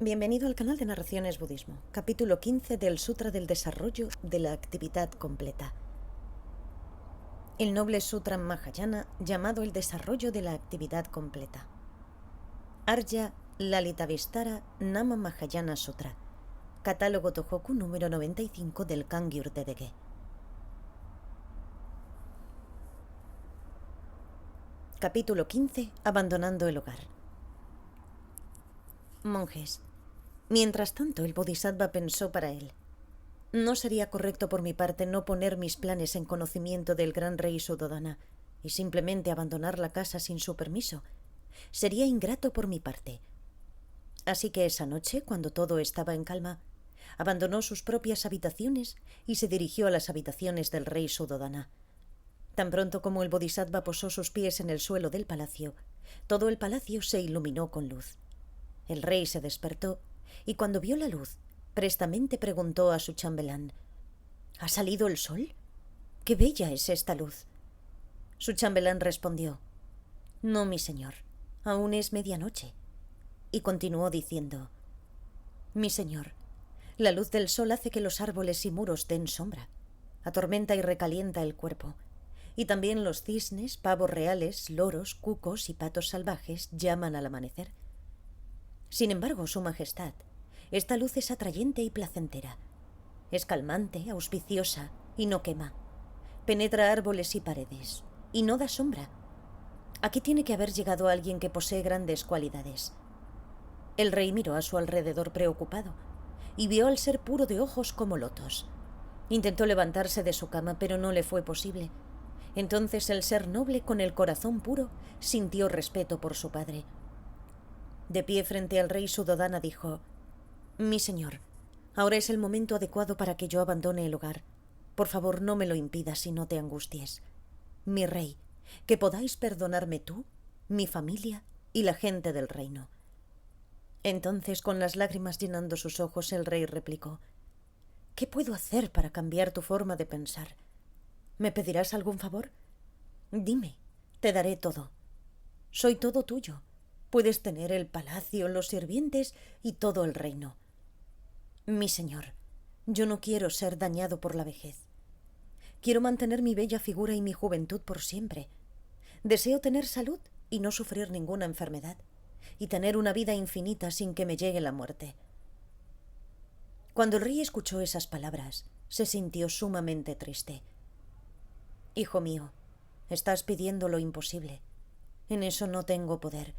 Bienvenido al canal de Narraciones Budismo, capítulo 15 del Sutra del Desarrollo de la Actividad Completa. El noble Sutra Mahayana llamado el Desarrollo de la Actividad Completa. Arya Lalitavistara Nama Mahayana Sutra. Catálogo Tohoku número 95 del Kangyur Dedege. Capítulo 15. Abandonando el hogar. Monjes. Mientras tanto, el Bodhisattva pensó para él: no sería correcto por mi parte no poner mis planes en conocimiento del gran rey Suddhodana y simplemente abandonar la casa sin su permiso. Sería ingrato por mi parte. Así que esa noche, cuando todo estaba en calma, abandonó sus propias habitaciones y se dirigió a las habitaciones del rey Suddhodana. Tan pronto como el Bodhisattva posó sus pies en el suelo del palacio, todo el palacio se iluminó con luz. El rey se despertó y cuando vio la luz, prestamente preguntó a su chambelán: ¿ha salido el sol? ¡Qué bella es esta luz! Su chambelán respondió: no, mi señor, aún es medianoche. Y continuó diciendo: mi señor, la luz del sol hace que los árboles y muros den sombra, atormenta y recalienta el cuerpo, y también los cisnes, pavos reales, loros, cucos y patos salvajes llaman al amanecer. Sin embargo, su majestad, esta luz es atrayente y placentera. Es calmante, auspiciosa y no quema. Penetra árboles y paredes y no da sombra. Aquí tiene que haber llegado alguien que posee grandes cualidades. El rey miró a su alrededor preocupado y vio al ser puro de ojos como lotos. Intentó levantarse de su cama, pero no le fue posible. Entonces el ser noble con el corazón puro sintió respeto por su padre. De pie frente al rey Suddhodana dijo: mi señor, ahora es el momento adecuado para que yo abandone el hogar. Por favor, no me lo impidas y no te angusties. Mi rey, que podáis perdonarme tú, mi familia y la gente del reino. Entonces, con las lágrimas llenando sus ojos, el rey replicó: ¿qué puedo hacer para cambiar tu forma de pensar? ¿Me pedirás algún favor? Dime, te daré todo. Soy todo tuyo. Puedes tener el palacio, los sirvientes y todo el reino. Mi señor, yo no quiero ser dañado por la vejez. Quiero mantener mi bella figura y mi juventud por siempre. Deseo tener salud y no sufrir ninguna enfermedad, y tener una vida infinita sin que me llegue la muerte. Cuando el rey escuchó esas palabras, se sintió sumamente triste. Hijo mío, estás pidiendo lo imposible. En eso no tengo poder.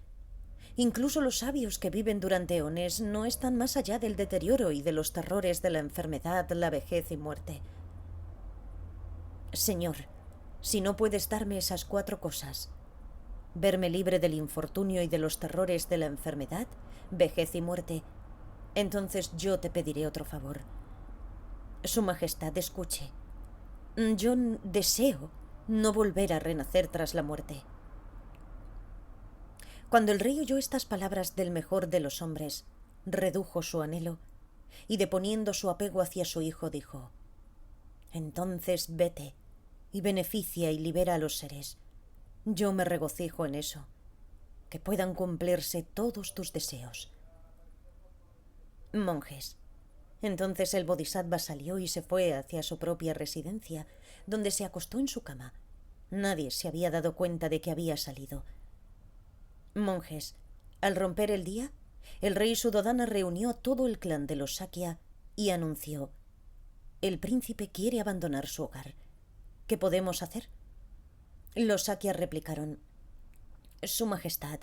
Incluso los sabios que viven durante eones no están más allá del deterioro y de los terrores de la enfermedad, la vejez y muerte. Señor, si no puedes darme esas 4 cosas, verme libre del infortunio y de los terrores de la enfermedad, vejez y muerte, entonces yo te pediré otro favor. Su Majestad, escuche. Yo deseo no volver a renacer tras la muerte. Cuando el rey oyó estas palabras del mejor de los hombres, redujo su anhelo y, deponiendo su apego hacia su hijo, dijo: entonces vete y beneficia y libera a los seres. Yo me regocijo en eso, que puedan cumplirse todos tus deseos. Monjes. Entonces el Bodhisattva salió y se fue hacia su propia residencia, donde se acostó en su cama. Nadie se había dado cuenta de que había salido. Monjes, al romper el día, el rey Suddhodana reunió a todo el clan de los Sakya y anunció: el príncipe quiere abandonar su hogar. ¿Qué podemos hacer? Los Sakya replicaron: Su Majestad,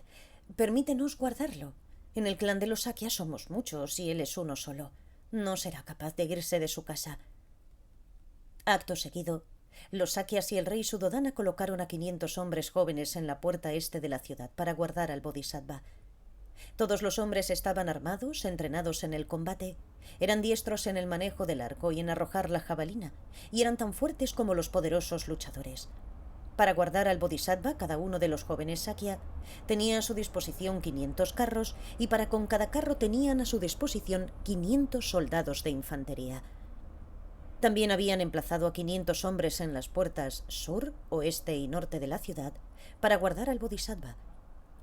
permítenos guardarlo. En el clan de los Sakya somos muchos y él es uno solo. No será capaz de irse de su casa. Acto seguido, los Sakyas y el rey Suddhodana colocaron a 500 hombres jóvenes en la puerta este de la ciudad para guardar al Bodhisattva. Todos los hombres estaban armados, entrenados en el combate, eran diestros en el manejo del arco y en arrojar la jabalina, y eran tan fuertes como los poderosos luchadores. Para guardar al Bodhisattva, cada uno de los jóvenes Sakya tenía a su disposición 500 carros, y para con cada carro tenían a su disposición 500 soldados de infantería. También habían emplazado a 500 hombres en las puertas sur, oeste y norte de la ciudad para guardar al Bodhisattva.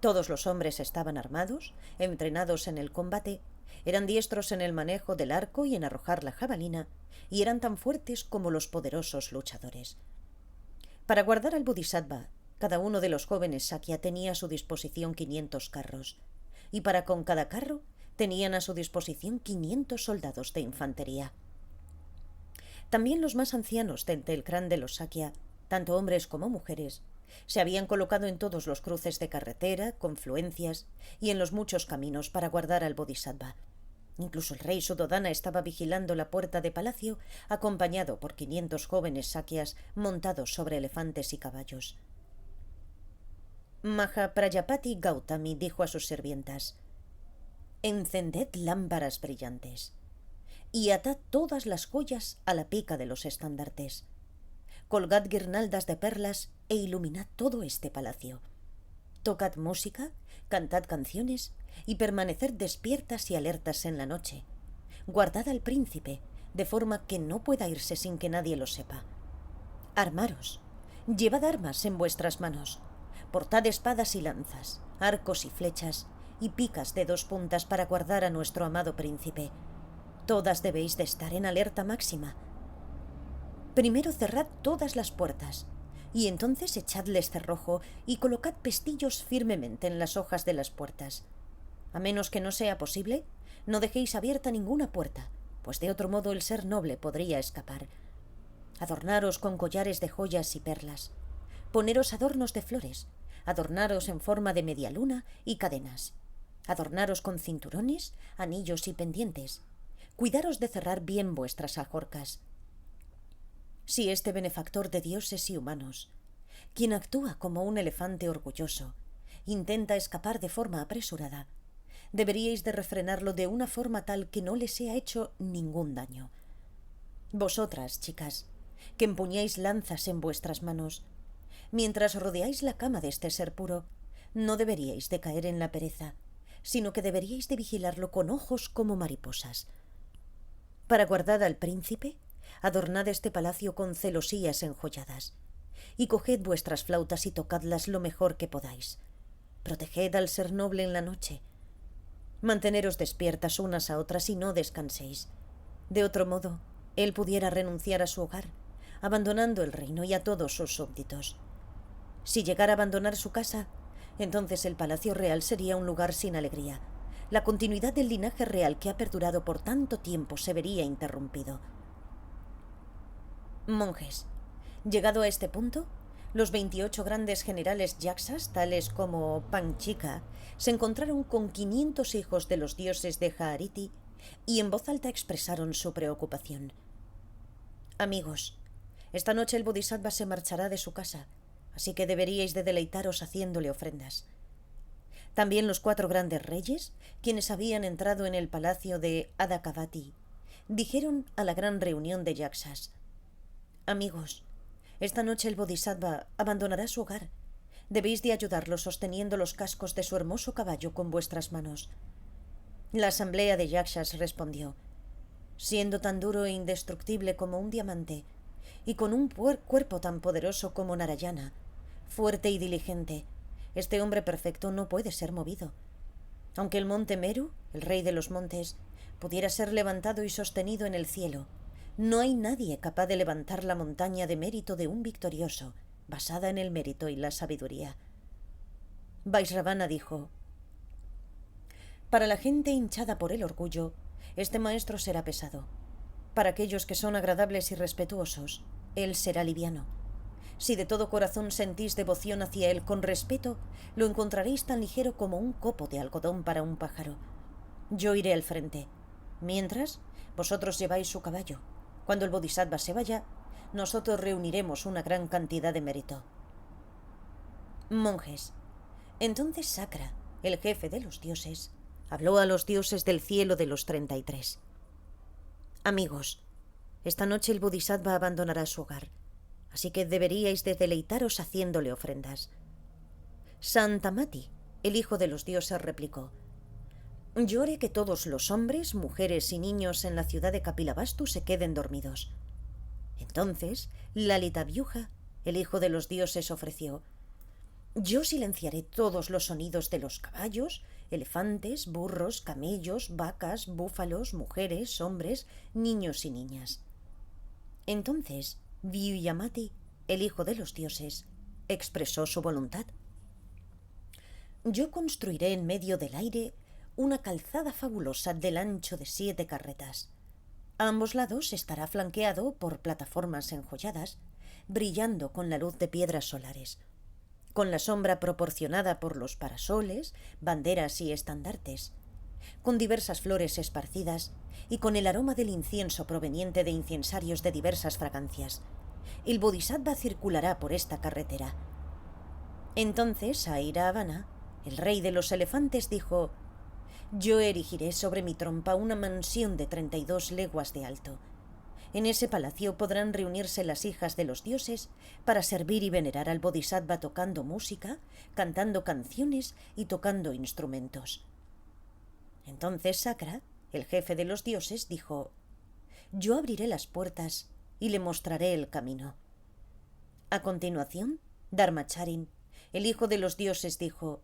Todos los hombres estaban armados, entrenados en el combate, Eran diestros en el manejo del arco y en arrojar la jabalina, y eran tan fuertes como los poderosos luchadores. Para guardar al Bodhisattva, cada uno de los jóvenes Sakya tenía a su disposición 500 carros, y para con cada carro tenían a su disposición 500 soldados de infantería. También los más ancianos del clan de los Sakya, tanto hombres como mujeres, se habían colocado en todos los cruces de carretera, confluencias y en los muchos caminos para guardar al Bodhisattva. Incluso el rey Suddhodana estaba vigilando la puerta de palacio, acompañado por 500 jóvenes sakyas montados sobre elefantes y caballos. Mahaprajapati Gautami dijo a sus sirvientas: «Encended lámparas brillantes y atad todas las joyas a la pica de los estandartes. Colgad guirnaldas de perlas e iluminad todo este palacio. Tocad música, cantad canciones y permaneced despiertas y alertas en la noche. Guardad al príncipe, de forma que no pueda irse sin que nadie lo sepa. Armaros, llevad armas en vuestras manos, portad espadas y lanzas, arcos y flechas, y picas de 2 puntas para guardar a nuestro amado príncipe. Todas debéis de estar en alerta máxima. Primero cerrad todas las puertas, y entonces echadles cerrojo y colocad pestillos firmemente en las hojas de las puertas. A menos que no sea posible, no dejéis abierta ninguna puerta, pues de otro modo el ser noble podría escapar. Adornaros con collares de joyas y perlas. Poneros adornos de flores. Adornaros en forma de media luna y cadenas. Adornaros con cinturones, anillos y pendientes. Cuidaros de cerrar bien vuestras ajorcas. Si este benefactor de dioses y humanos, quien actúa como un elefante orgulloso, intenta escapar de forma apresurada, deberíais de refrenarlo de una forma tal que no le sea hecho ningún daño. Vosotras, chicas, que empuñáis lanzas en vuestras manos, mientras rodeáis la cama de este ser puro, no deberíais de caer en la pereza, sino que deberíais de vigilarlo con ojos como mariposas. Para guardar al príncipe, adornad este palacio con celosías enjolladas, y coged vuestras flautas y tocadlas lo mejor que podáis. Proteged al ser noble en la noche. Manteneros despiertas unas a otras y no descanséis. De otro modo, él pudiera renunciar a su hogar, abandonando el reino y a todos sus súbditos. Si llegara a abandonar su casa, entonces el palacio real sería un lugar sin alegría. La continuidad del linaje real que ha perdurado por tanto tiempo se vería interrumpido. Monjes, llegado a este punto, los 28 grandes generales yaksas, tales como Panchika, se encontraron con 500 hijos de los dioses de Jaariti y en voz alta expresaron su preocupación. Amigos, esta noche el Bodhisattva se marchará de su casa, así que deberíais de deleitaros haciéndole ofrendas. También los 4 grandes reyes, quienes habían entrado en el palacio de Adakavati, dijeron a la gran reunión de yaksas: Amigos, esta noche el Bodhisattva abandonará su hogar. Debéis de ayudarlo sosteniendo los cascos de su hermoso caballo con vuestras manos. La asamblea de yakshas respondió: siendo tan duro e indestructible como un diamante, y con un cuerpo tan poderoso como Narayana, fuerte y diligente, este hombre perfecto no puede ser movido. Aunque el monte Meru, el rey de los montes, pudiera ser levantado y sostenido en el cielo, no hay nadie capaz de levantar la montaña de mérito de un victorioso, basada en el mérito y la sabiduría. Vaisravana dijo: para la gente hinchada por el orgullo, este maestro será pesado. Para aquellos que son agradables y respetuosos, él será liviano. Si de todo corazón sentís devoción hacia él con respeto, lo encontraréis tan ligero como un copo de algodón para un pájaro. Yo iré al frente. Mientras, vosotros lleváis su caballo. Cuando el Bodhisattva se vaya, nosotros reuniremos una gran cantidad de mérito. Monjes. Entonces Sakra, el jefe de los dioses, habló a los dioses del cielo de los 33. Amigos, esta noche el Bodhisattva abandonará su hogar, así que deberíais de deleitaros haciéndole ofrendas. Santamati, el hijo de los dioses, replicó: yo haré que todos los hombres, mujeres y niños en la ciudad de Kapilavastu se queden dormidos. Entonces, Lalita Vyuha, el hijo de los dioses, ofreció: yo silenciaré todos los sonidos de los caballos elefantes, burros, camellos, vacas, búfalos, mujeres, hombres, niños y niñas. Entonces, Vyuyamati, el hijo de los dioses, expresó su voluntad. Yo construiré en medio del aire una calzada fabulosa del ancho de 7 carretas. A ambos lados estará flanqueado por plataformas enjolladas, brillando con la luz de piedras solares, con la sombra proporcionada por los parasoles, banderas y estandartes, con diversas flores esparcidas y con el aroma del incienso proveniente de incensarios de diversas fragancias. El Bodhisattva circulará por esta carretera. Entonces Airavana, el rey de los elefantes, dijo: yo erigiré sobre mi trompa una mansión de 32 leguas de alto. En ese palacio podrán reunirse las hijas de los dioses para servir y venerar al Bodhisattva tocando música, cantando canciones y tocando instrumentos. Entonces Sakra, el jefe de los dioses, dijo: yo abriré las puertas y le mostraré el camino. A continuación, Dharmacharin, el hijo de los dioses, dijo: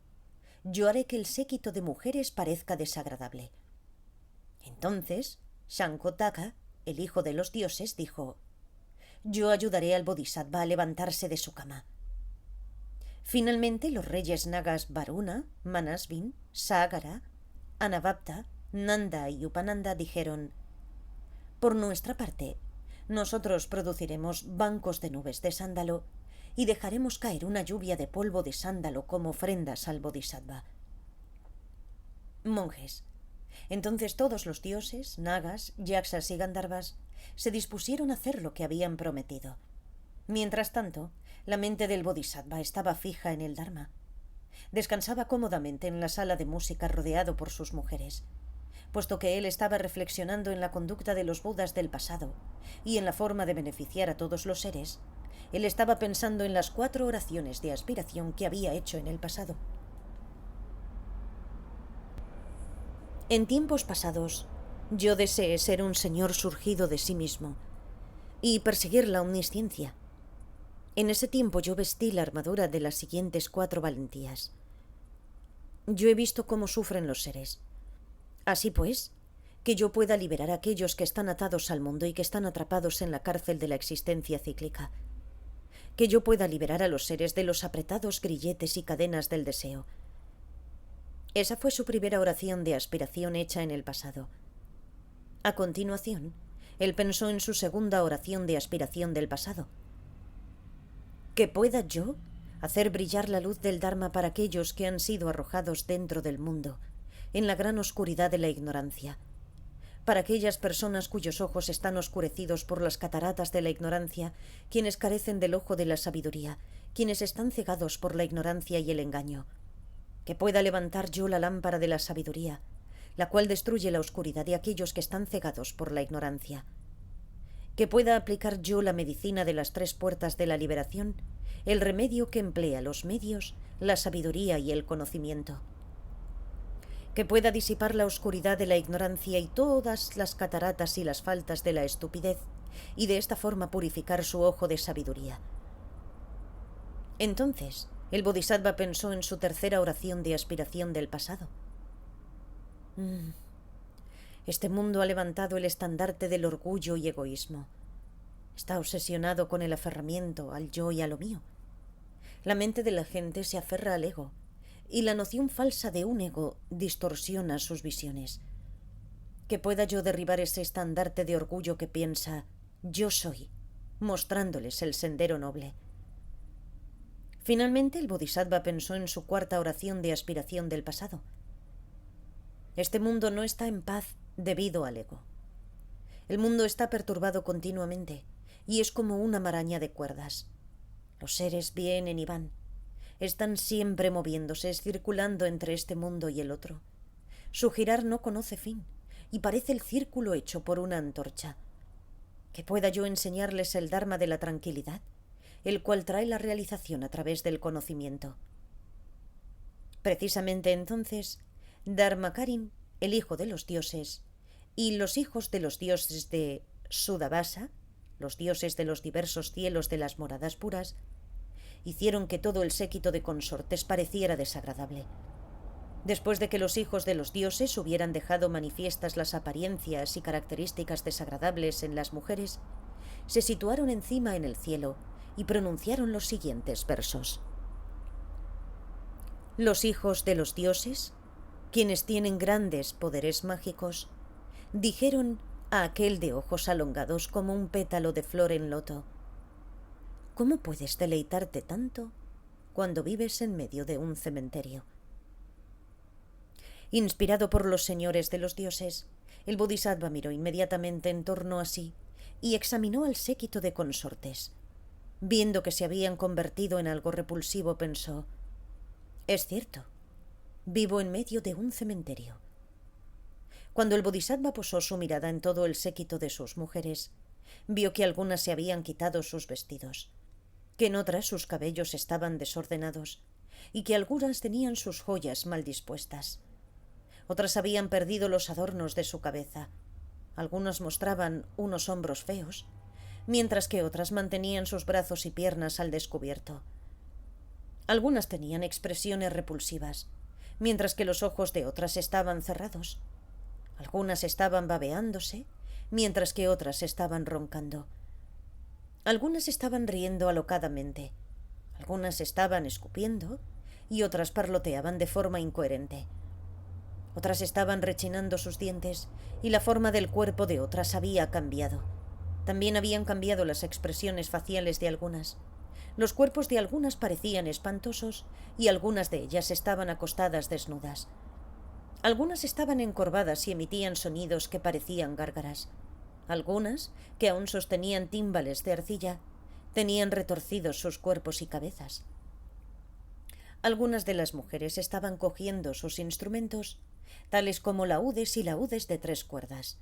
yo haré que el séquito de mujeres parezca desagradable. Entonces, Shankotaka, el hijo de los dioses, dijo: yo ayudaré al Bodhisattva a levantarse de su cama. Finalmente, los reyes nagas Varuna, Manasvin, Sagara, Anavapta, Nanda y Upananda dijeron: por nuestra parte, nosotros produciremos bancos de nubes de sándalo y dejaremos caer una lluvia de polvo de sándalo como ofrendas al Bodhisattva. Monjes. Entonces todos los dioses, nagas, yaksas y gandharvas se dispusieron a hacer lo que habían prometido. Mientras tanto, la mente del Bodhisattva estaba fija en el Dharma. Descansaba cómodamente en la sala de música rodeado por sus mujeres, puesto que él estaba reflexionando en la conducta de los Budas del pasado y en la forma de beneficiar a todos los seres. Él estaba pensando en las 4 oraciones de aspiración que había hecho en el pasado. En tiempos pasados, yo deseé ser un señor surgido de sí mismo y perseguir la omnisciencia. En ese tiempo yo vestí la armadura de las siguientes 4 valentías. Yo he visto cómo sufren los seres. Así pues, que yo pueda liberar a aquellos que están atados al mundo y que están atrapados en la cárcel de la existencia cíclica. Que yo pueda liberar a los seres de los apretados grilletes y cadenas del deseo. Esa fue su primera oración de aspiración hecha en el pasado. A continuación, él pensó en su segunda oración de aspiración del pasado. Que pueda yo hacer brillar la luz del Dharma para aquellos que han sido arrojados dentro del mundo, en la gran oscuridad de la ignorancia. Para aquellas personas cuyos ojos están oscurecidos por las cataratas de la ignorancia, quienes carecen del ojo de la sabiduría, quienes están cegados por la ignorancia y el engaño. Que pueda levantar yo la lámpara de la sabiduría, la cual destruye la oscuridad de aquellos que están cegados por la ignorancia. Que pueda aplicar yo la medicina de las 3 puertas de la liberación, el remedio que emplea los medios, la sabiduría y el conocimiento. Que pueda disipar la oscuridad de la ignorancia y todas las cataratas y las faltas de la estupidez, y de esta forma purificar su ojo de sabiduría. Entonces, el Bodhisattva pensó en su tercera oración de aspiración del pasado. Este mundo ha levantado el estandarte del orgullo y egoísmo. Está obsesionado con el aferramiento al yo y a lo mío. La mente de la gente se aferra al ego, y la noción falsa de un ego distorsiona sus visiones. Que pueda yo derribar ese estandarte de orgullo que piensa yo soy, mostrándoles el sendero noble. Finalmente el Bodhisattva pensó en su cuarta oración de aspiración del pasado. Este mundo no está en paz debido al ego. El mundo está perturbado continuamente y es como una maraña de cuerdas. Los seres vienen y van. Están siempre moviéndose, circulando entre este mundo y el otro. Su girar no conoce fin y parece el círculo hecho por una antorcha. Que pueda yo enseñarles el Dharma de la tranquilidad, el cual trae la realización a través del conocimiento. Precisamente entonces, Dharmakarin, el hijo de los dioses, y los hijos de los dioses de Sudavasa, los dioses de los diversos cielos de las moradas puras, hicieron que todo el séquito de consortes pareciera desagradable. Después de que los hijos de los dioses hubieran dejado manifiestas las apariencias y características desagradables en las mujeres, se situaron encima en el cielo y pronunciaron los siguientes versos. Los hijos de los dioses, quienes tienen grandes poderes mágicos, dijeron a aquel de ojos alongados como un pétalo de flor en loto: ¿cómo puedes deleitarte tanto cuando vives en medio de un cementerio? Inspirado por los señores de los dioses, el Bodhisattva miró inmediatamente en torno a sí y examinó al séquito de consortes. Viendo que se habían convertido en algo repulsivo, pensó: es cierto, vivo en medio de un cementerio. Cuando el Bodhisattva posó su mirada en todo el séquito de sus mujeres, vio que algunas se habían quitado sus vestidos, que en otras sus cabellos estaban desordenados y que algunas tenían sus joyas mal dispuestas. Otras habían perdido los adornos de su cabeza. Algunas mostraban unos hombros feos, mientras que otras mantenían sus brazos y piernas al descubierto. Algunas tenían expresiones repulsivas, mientras que los ojos de otras estaban cerrados. Algunas estaban babeándose, mientras que otras estaban roncando. Algunas estaban riendo alocadamente, algunas estaban escupiendo y otras parloteaban de forma incoherente. Otras estaban rechinando sus dientes y la forma del cuerpo de otras había cambiado. También habían cambiado las expresiones faciales de algunas. Los cuerpos de algunas parecían espantosos y algunas de ellas estaban acostadas desnudas. Algunas estaban encorvadas y emitían sonidos que parecían gárgaras. Algunas, que aún sostenían tímbales de arcilla, tenían retorcidos sus cuerpos y cabezas. Algunas de las mujeres estaban cogiendo sus instrumentos, tales como laúdes y laúdes de 3 cuerdas.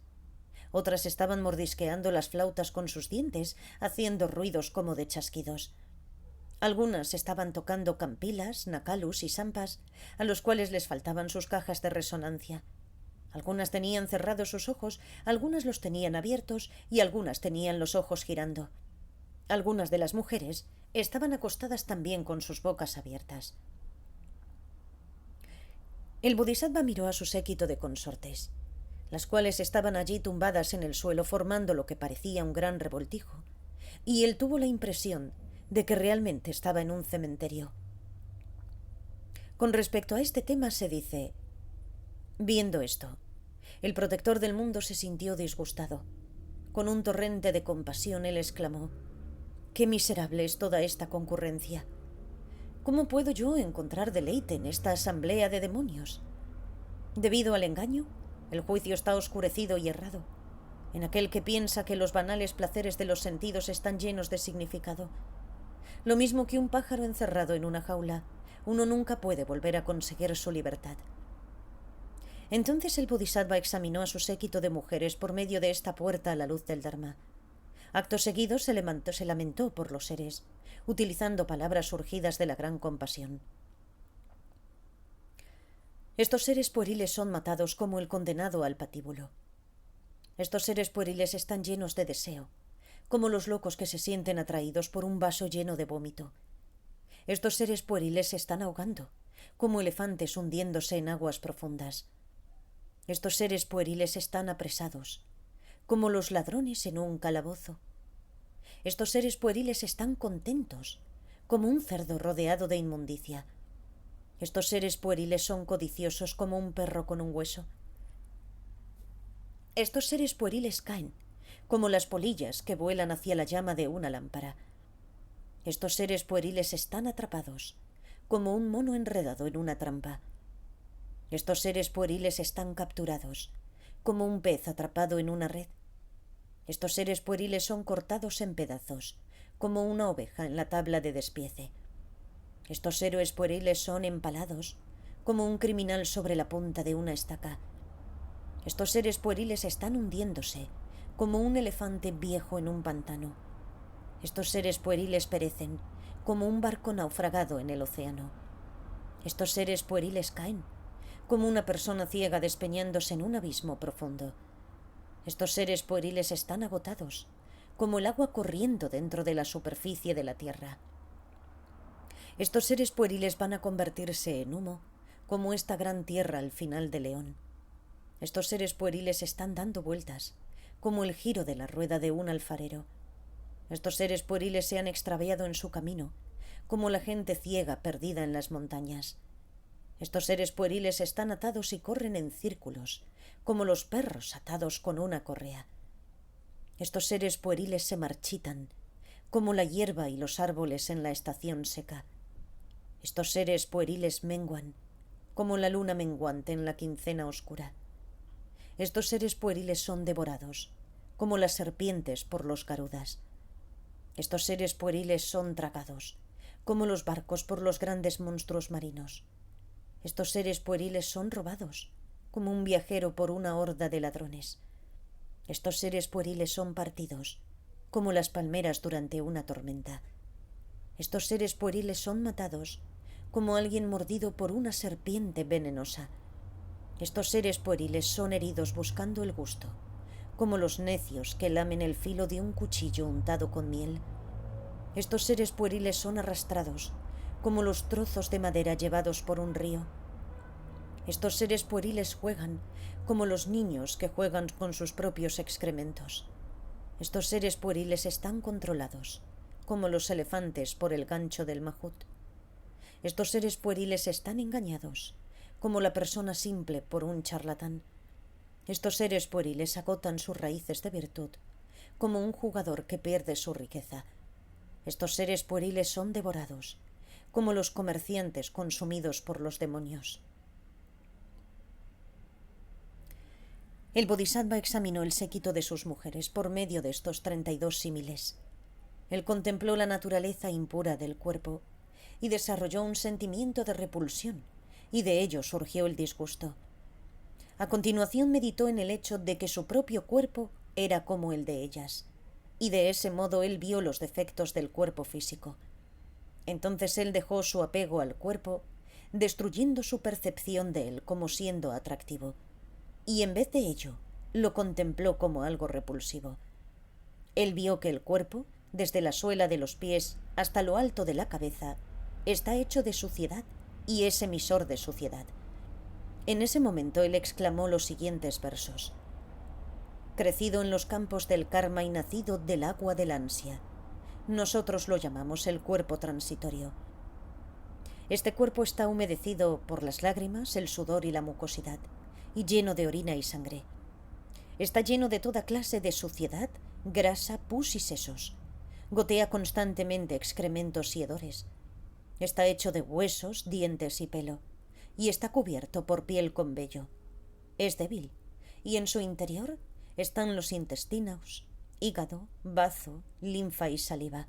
Otras estaban mordisqueando las flautas con sus dientes, haciendo ruidos como de chasquidos. Algunas estaban tocando campilas, nacalus y sampas, a los cuales les faltaban sus cajas de resonancia. Algunas tenían cerrados sus ojos, algunas los tenían abiertos y algunas tenían los ojos girando. Algunas de las mujeres estaban acostadas también con sus bocas abiertas. El Bodhisattva miró a su séquito de consortes, las cuales estaban allí tumbadas en el suelo formando lo que parecía un gran revoltijo, y él tuvo la impresión de que realmente estaba en un cementerio. Con respecto a este tema se dice: viendo esto, el protector del mundo se sintió disgustado. Con un torrente de compasión él exclamó: «¡Qué miserable es toda esta concurrencia! ¿Cómo puedo yo encontrar deleite en esta asamblea de demonios? Debido al engaño, el juicio está oscurecido y errado. En aquel que piensa que los banales placeres de los sentidos están llenos de significado. Lo mismo que un pájaro encerrado en una jaula, uno nunca puede volver a conseguir su libertad». Entonces el Bodhisattva examinó a su séquito de mujeres por medio de esta puerta a la luz del Dharma. Acto seguido se lamentó por los seres, utilizando palabras surgidas de la gran compasión. Estos seres pueriles son matados como el condenado al patíbulo. Estos seres pueriles están llenos de deseo, como los locos que se sienten atraídos por un vaso lleno de vómito. Estos seres pueriles se están ahogando, como elefantes hundiéndose en aguas profundas. Estos seres pueriles están apresados, como los ladrones en un calabozo. Estos seres pueriles están contentos, como un cerdo rodeado de inmundicia. Estos seres pueriles son codiciosos como un perro con un hueso. Estos seres pueriles caen, como las polillas que vuelan hacia la llama de una lámpara. Estos seres pueriles están atrapados, como un mono enredado en una trampa. Estos seres pueriles están capturados, como un pez atrapado en una red. Estos seres pueriles son cortados en pedazos, como una oveja en la tabla de despiece. Estos seres pueriles son empalados, como un criminal sobre la punta de una estaca. Estos seres pueriles están hundiéndose, como un elefante viejo en un pantano. Estos seres pueriles perecen, como un barco naufragado en el océano. Estos seres pueriles caen, como una persona ciega despeñándose en un abismo profundo. Estos seres pueriles están agotados, como el agua corriendo dentro de la superficie de la tierra. Estos seres pueriles van a convertirse en humo como esta gran tierra al final de León. Estos seres pueriles están dando vueltas, como el giro de la rueda de un alfarero. Estos seres pueriles se han extraviado en su camino, como la gente ciega perdida en las montañas. Estos seres pueriles están atados y corren en círculos, como los perros atados con una correa. Estos seres pueriles se marchitan, como la hierba y los árboles en la estación seca. Estos seres pueriles menguan, como la luna menguante en la quincena oscura. Estos seres pueriles son devorados, como las serpientes por los garudas. Estos seres pueriles son tragados, como los barcos por los grandes monstruos marinos. Estos seres pueriles son robados, como un viajero por una horda de ladrones. Estos seres pueriles son partidos, como las palmeras durante una tormenta. Estos seres pueriles son matados, como alguien mordido por una serpiente venenosa. Estos seres pueriles son heridos buscando el gusto, como los necios que lamen el filo de un cuchillo untado con miel. Estos seres pueriles son arrastrados, como los trozos de madera llevados por un río. Estos seres pueriles juegan, como los niños que juegan con sus propios excrementos. Estos seres pueriles están controlados, como los elefantes por el gancho del majut. Estos seres pueriles están engañados, como la persona simple por un charlatán. Estos seres pueriles agotan sus raíces de virtud, como un jugador que pierde su riqueza. Estos seres pueriles son devorados, como los comerciantes consumidos por los demonios. El Bodhisattva examinó el séquito de sus mujeres por medio de estos 32 símiles. Él contempló la naturaleza impura del cuerpo y desarrolló un sentimiento de repulsión, y de ello surgió el disgusto. A continuación meditó en el hecho de que su propio cuerpo era como el de ellas, y de ese modo él vio los defectos del cuerpo físico. Entonces él dejó su apego al cuerpo, destruyendo su percepción de él como siendo atractivo, y en vez de ello lo contempló como algo repulsivo. Él vio que el cuerpo, desde la suela de los pies hasta lo alto de la cabeza, está hecho de suciedad y es emisor de suciedad. En ese momento él exclamó los siguientes versos: crecido en los campos del karma y nacido del agua del ansia, nosotros lo llamamos el cuerpo transitorio. Este cuerpo está humedecido por las lágrimas, el sudor y la mucosidad, y lleno de orina y sangre. Está lleno de toda clase de suciedad, grasa, pus y sesos. Gotea constantemente excrementos y hedores. Está hecho de huesos, dientes y pelo, y está cubierto por piel con vello. Es débil, y en su interior están los intestinos, hígado, bazo, linfa y saliva.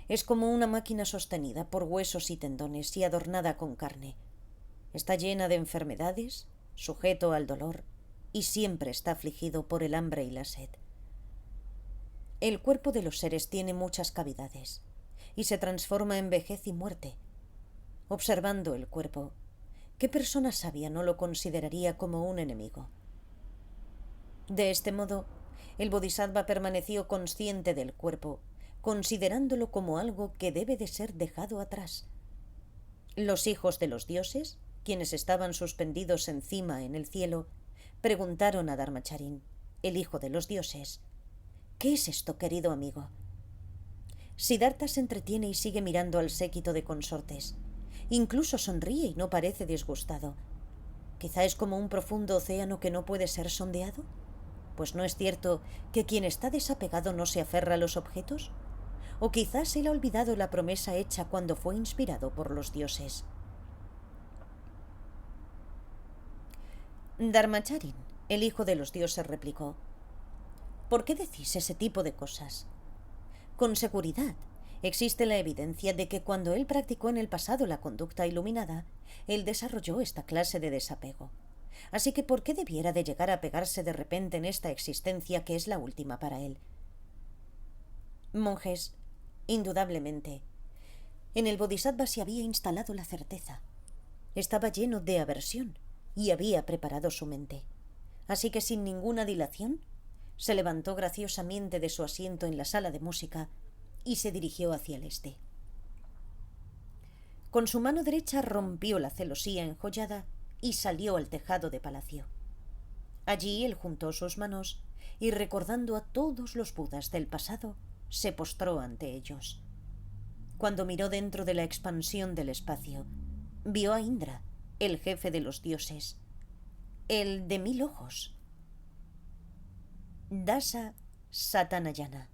Es como una máquina sostenida por huesos y tendones y adornada con carne. Está llena de enfermedades, sujeto al dolor, y siempre está afligido por el hambre y la sed. El cuerpo de los seres tiene muchas cavidades, y se transforma en vejez y muerte. Observando el cuerpo, ¿qué persona sabia no lo consideraría como un enemigo? De este modo, el Bodhisattva permaneció consciente del cuerpo, considerándolo como algo que debe de ser dejado atrás. Los hijos de los dioses, quienes estaban suspendidos encima en el cielo, preguntaron a Dharmacharin, el hijo de los dioses: ¿qué es esto, querido amigo? Siddhartha se entretiene y sigue mirando al séquito de consortes. Incluso sonríe y no parece disgustado. Quizá es como un profundo océano que no puede ser sondeado. Pues ¿no es cierto que quien está desapegado no se aferra a los objetos? O quizás él ha olvidado la promesa hecha cuando fue inspirado por los dioses. Dharmacharin, el hijo de los dioses, replicó: ¿por qué decís ese tipo de cosas? Con seguridad, existe la evidencia de que cuando él practicó en el pasado la conducta iluminada, él desarrolló esta clase de desapego. Así que ¿por qué debiera de llegar a pegarse de repente en esta existencia que es la última para él? Monjes, indudablemente, en el Bodhisattva se había instalado la certeza. Estaba lleno de aversión y había preparado su mente. Así que sin ninguna dilación, se levantó graciosamente de su asiento en la sala de música y se dirigió hacia el este. Con su mano derecha rompió la celosía enjollada y salió al tejado de palacio. Allí él juntó sus manos y, recordando a todos los Budas del pasado, se postró ante ellos. Cuando miró dentro de la expansión del espacio, vio a Indra, el jefe de los dioses, el de 1000 ojos, Dasa Satanayana,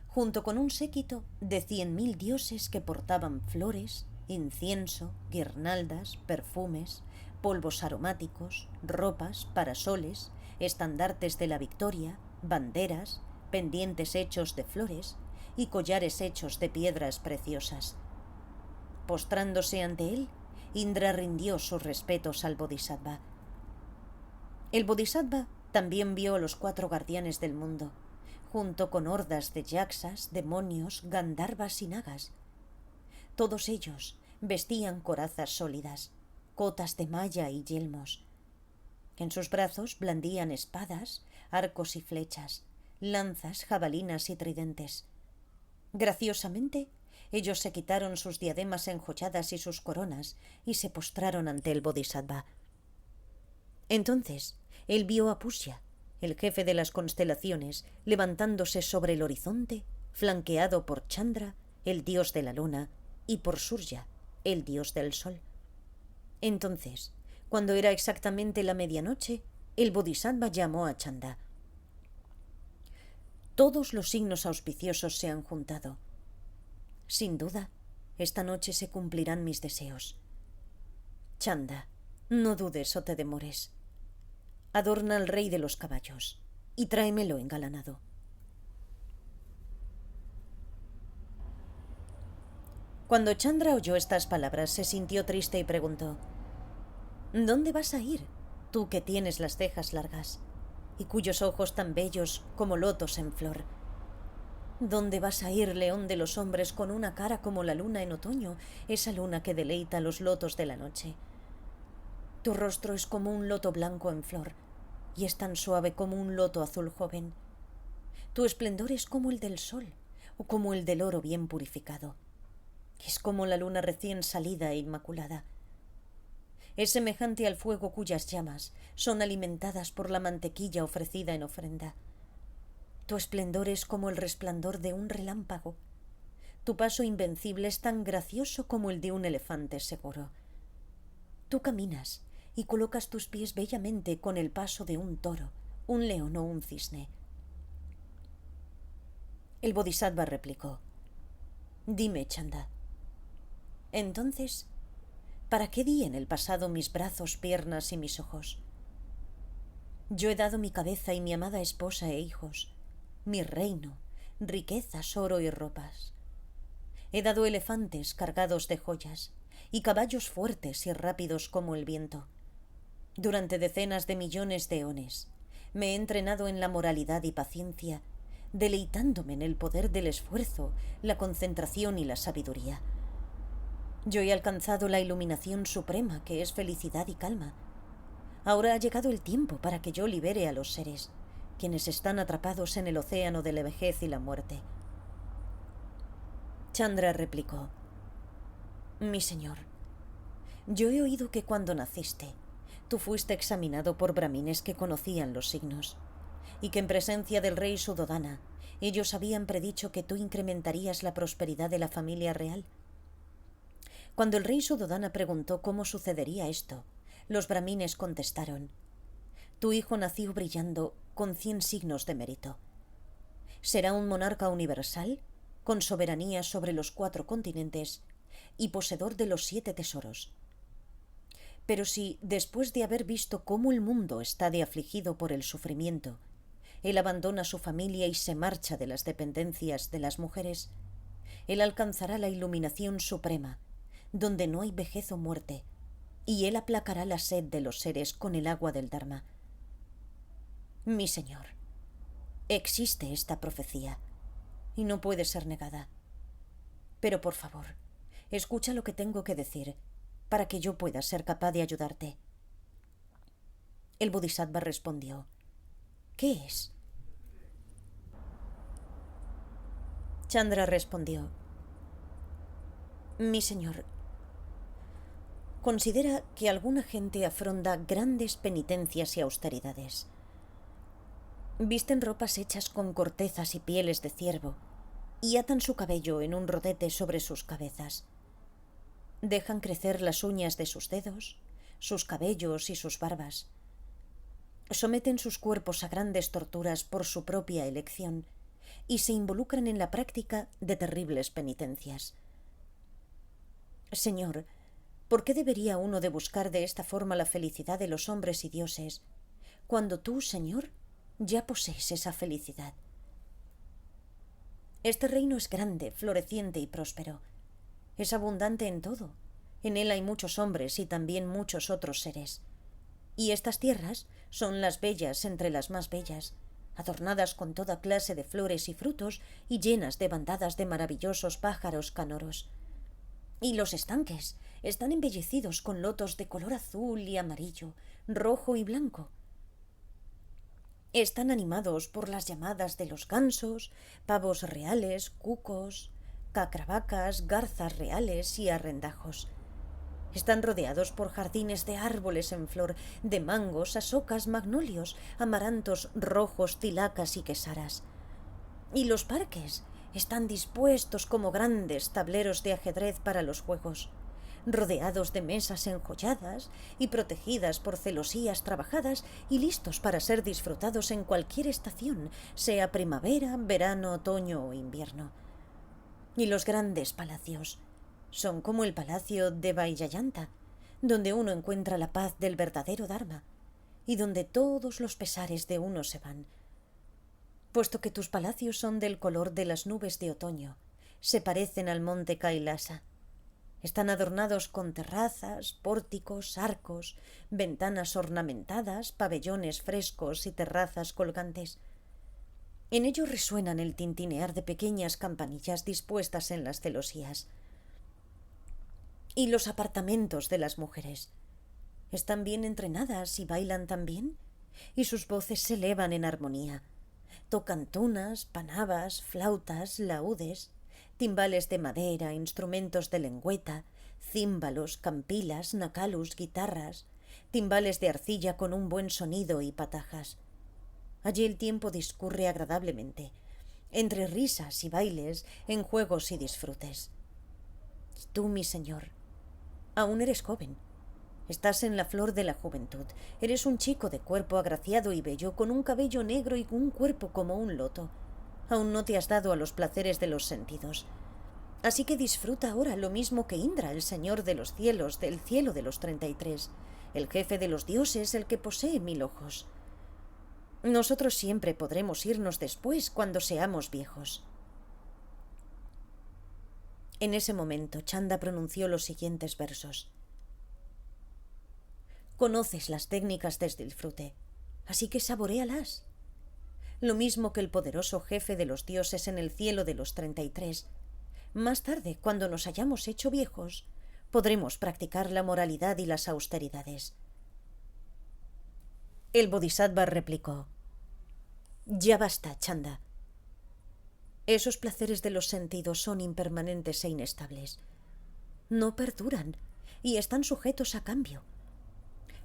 junto con un séquito de 100.000 dioses que portaban flores, incienso, guirnaldas, perfumes, polvos aromáticos, ropas, parasoles, estandartes de la victoria, banderas, pendientes hechos de flores y collares hechos de piedras preciosas. Postrándose ante él, Indra rindió sus respetos al Bodhisattva. El Bodhisattva también vio a los 4 guardianes del mundo, junto con hordas de yaksas, demonios, gandharvas y nagas. Todos ellos vestían corazas sólidas, cotas de malla y yelmos. En sus brazos blandían espadas, arcos y flechas, lanzas, jabalinas y tridentes. Graciosamente, ellos se quitaron sus diademas enjolladas y sus coronas y se postraron ante el Bodhisattva. Entonces, él vio a Pusya, el jefe de las constelaciones, levantándose sobre el horizonte, flanqueado por Chandra, el dios de la luna, y por Surya, el dios del sol. Entonces, cuando era exactamente la medianoche, el Bodhisattva llamó a Chanda. Todos los signos auspiciosos se han juntado. Sin duda, esta noche se cumplirán mis deseos. Chanda, no dudes o te demores. Adorna al rey de los caballos y tráemelo engalanado. Cuando Chandra oyó estas palabras, se sintió triste y preguntó: ¿Dónde vas a ir, tú que tienes las cejas largas y cuyos ojos tan bellos como lotos en flor? ¿Dónde vas a ir, león de los hombres, con una cara como la luna en otoño, esa luna que deleita los lotos de la noche? Tu rostro es como un loto blanco en flor y es tan suave como un loto azul joven. Tu esplendor es como el del sol o como el del oro bien purificado. Es como la luna recién salida e inmaculada. Es semejante al fuego cuyas llamas son alimentadas por la mantequilla ofrecida en ofrenda. Tu esplendor es como el resplandor de un relámpago. Tu paso invencible es tan gracioso como el de un elefante seguro. Tú caminas y colocas tus pies bellamente con el paso de un toro, un león o un cisne. El Bodhisattva replicó: Dime, Chanda. Entonces, ¿para qué di en el pasado mis brazos, piernas y mis ojos? Yo he dado mi cabeza y mi amada esposa e hijos, mi reino, riquezas, oro y ropas. He dado elefantes cargados de joyas y caballos fuertes y rápidos como el viento. Durante decenas de millones de eones me he entrenado en la moralidad y paciencia, deleitándome en el poder del esfuerzo, la concentración y la sabiduría. Yo he alcanzado la iluminación suprema, que es felicidad y calma. Ahora ha llegado el tiempo para que yo libere a los seres, quienes están atrapados en el océano de la vejez y la muerte. Chandra replicó: Mi señor, yo he oído que cuando naciste, tú fuiste examinado por brahmines que conocían los signos, y que en presencia del rey Suddhodana, ellos habían predicho que tú incrementarías la prosperidad de la familia real. Cuando el rey Suddhodana preguntó cómo sucedería esto, los brahmines contestaron: Tu hijo nació brillando con 100 signos de mérito. Será un monarca universal, con soberanía sobre los 4 continentes y poseedor de los 7 tesoros. Pero si, después de haber visto cómo el mundo está de afligido por el sufrimiento, él abandona su familia y se marcha de las dependencias de las mujeres, él alcanzará la iluminación suprema, donde no hay vejez o muerte, y él aplacará la sed de los seres con el agua del Dharma. Mi señor, existe esta profecía, y no puede ser negada. Pero por favor, escucha lo que tengo que decir, para que yo pueda ser capaz de ayudarte. El Bodhisattva respondió: ¿Qué es? Chandra respondió: Mi señor, considera que alguna gente afronta grandes penitencias y austeridades. Visten ropas hechas con cortezas y pieles de ciervo y atan su cabello en un rodete sobre sus cabezas. Dejan crecer las uñas de sus dedos, sus cabellos y sus barbas. Someten sus cuerpos a grandes torturas por su propia elección y se involucran en la práctica de terribles penitencias. Señor, ¿por qué debería uno de buscar de esta forma la felicidad de los hombres y dioses, cuando tú, Señor, ya posees esa felicidad? Este reino es grande, floreciente y próspero. Es abundante en todo. En él hay muchos hombres y también muchos otros seres. Y estas tierras son las bellas entre las más bellas, adornadas con toda clase de flores y frutos y llenas de bandadas de maravillosos pájaros canoros. Y los estanques están embellecidos con lotos de color azul y amarillo, rojo y blanco. Están animados por las llamadas de los gansos, pavos reales, cucos, cacravacas, garzas reales y arrendajos. Están rodeados por jardines de árboles en flor, de mangos, asocas, magnolios, amarantos rojos, tilacas y quesaras. Y los parques están dispuestos como grandes tableros de ajedrez para los juegos, rodeados de mesas enjolladas y protegidas por celosías trabajadas y listos para ser disfrutados en cualquier estación, sea primavera, verano, otoño o invierno. Y los grandes palacios son como el palacio de Vaidayanta, donde uno encuentra la paz del verdadero Dharma y donde todos los pesares de uno se van. Puesto que tus palacios son del color de las nubes de otoño, se parecen al monte Kailasa. Están adornados con terrazas, pórticos, arcos, ventanas ornamentadas, pabellones frescos y terrazas colgantes. En ellos resuenan el tintinear de pequeñas campanillas dispuestas en las celosías. Y los apartamentos de las mujeres están bien entrenadas y bailan también, y sus voces se elevan en armonía. Tocan tunas, panabas, flautas, laúdes, timbales de madera, instrumentos de lengüeta, címbalos, campilas, nacalus, guitarras, timbales de arcilla con un buen sonido y patajas. Allí el tiempo discurre agradablemente, entre risas y bailes, en juegos y disfrutes. Y tú, mi señor, aún eres joven. Estás en la flor de la juventud. Eres un chico de cuerpo agraciado y bello, con un cabello negro y un cuerpo como un loto. Aún no te has dado a los placeres de los sentidos. Así que disfruta ahora lo mismo que Indra, el señor de los cielos, del cielo de los 33, el jefe de los dioses, el que posee 1000 ojos. Nosotros siempre podremos irnos después, cuando seamos viejos. En ese momento, Chanda pronunció los siguientes versos. Conoces las técnicas del disfrute, así que saboréalas. Lo mismo que el poderoso jefe de los dioses en el cielo de los 33. Más tarde, cuando nos hayamos hecho viejos, podremos practicar la moralidad y las austeridades. El Bodhisattva replicó: Ya basta, Chanda. Esos placeres de los sentidos son impermanentes e inestables. No perduran y están sujetos a cambio.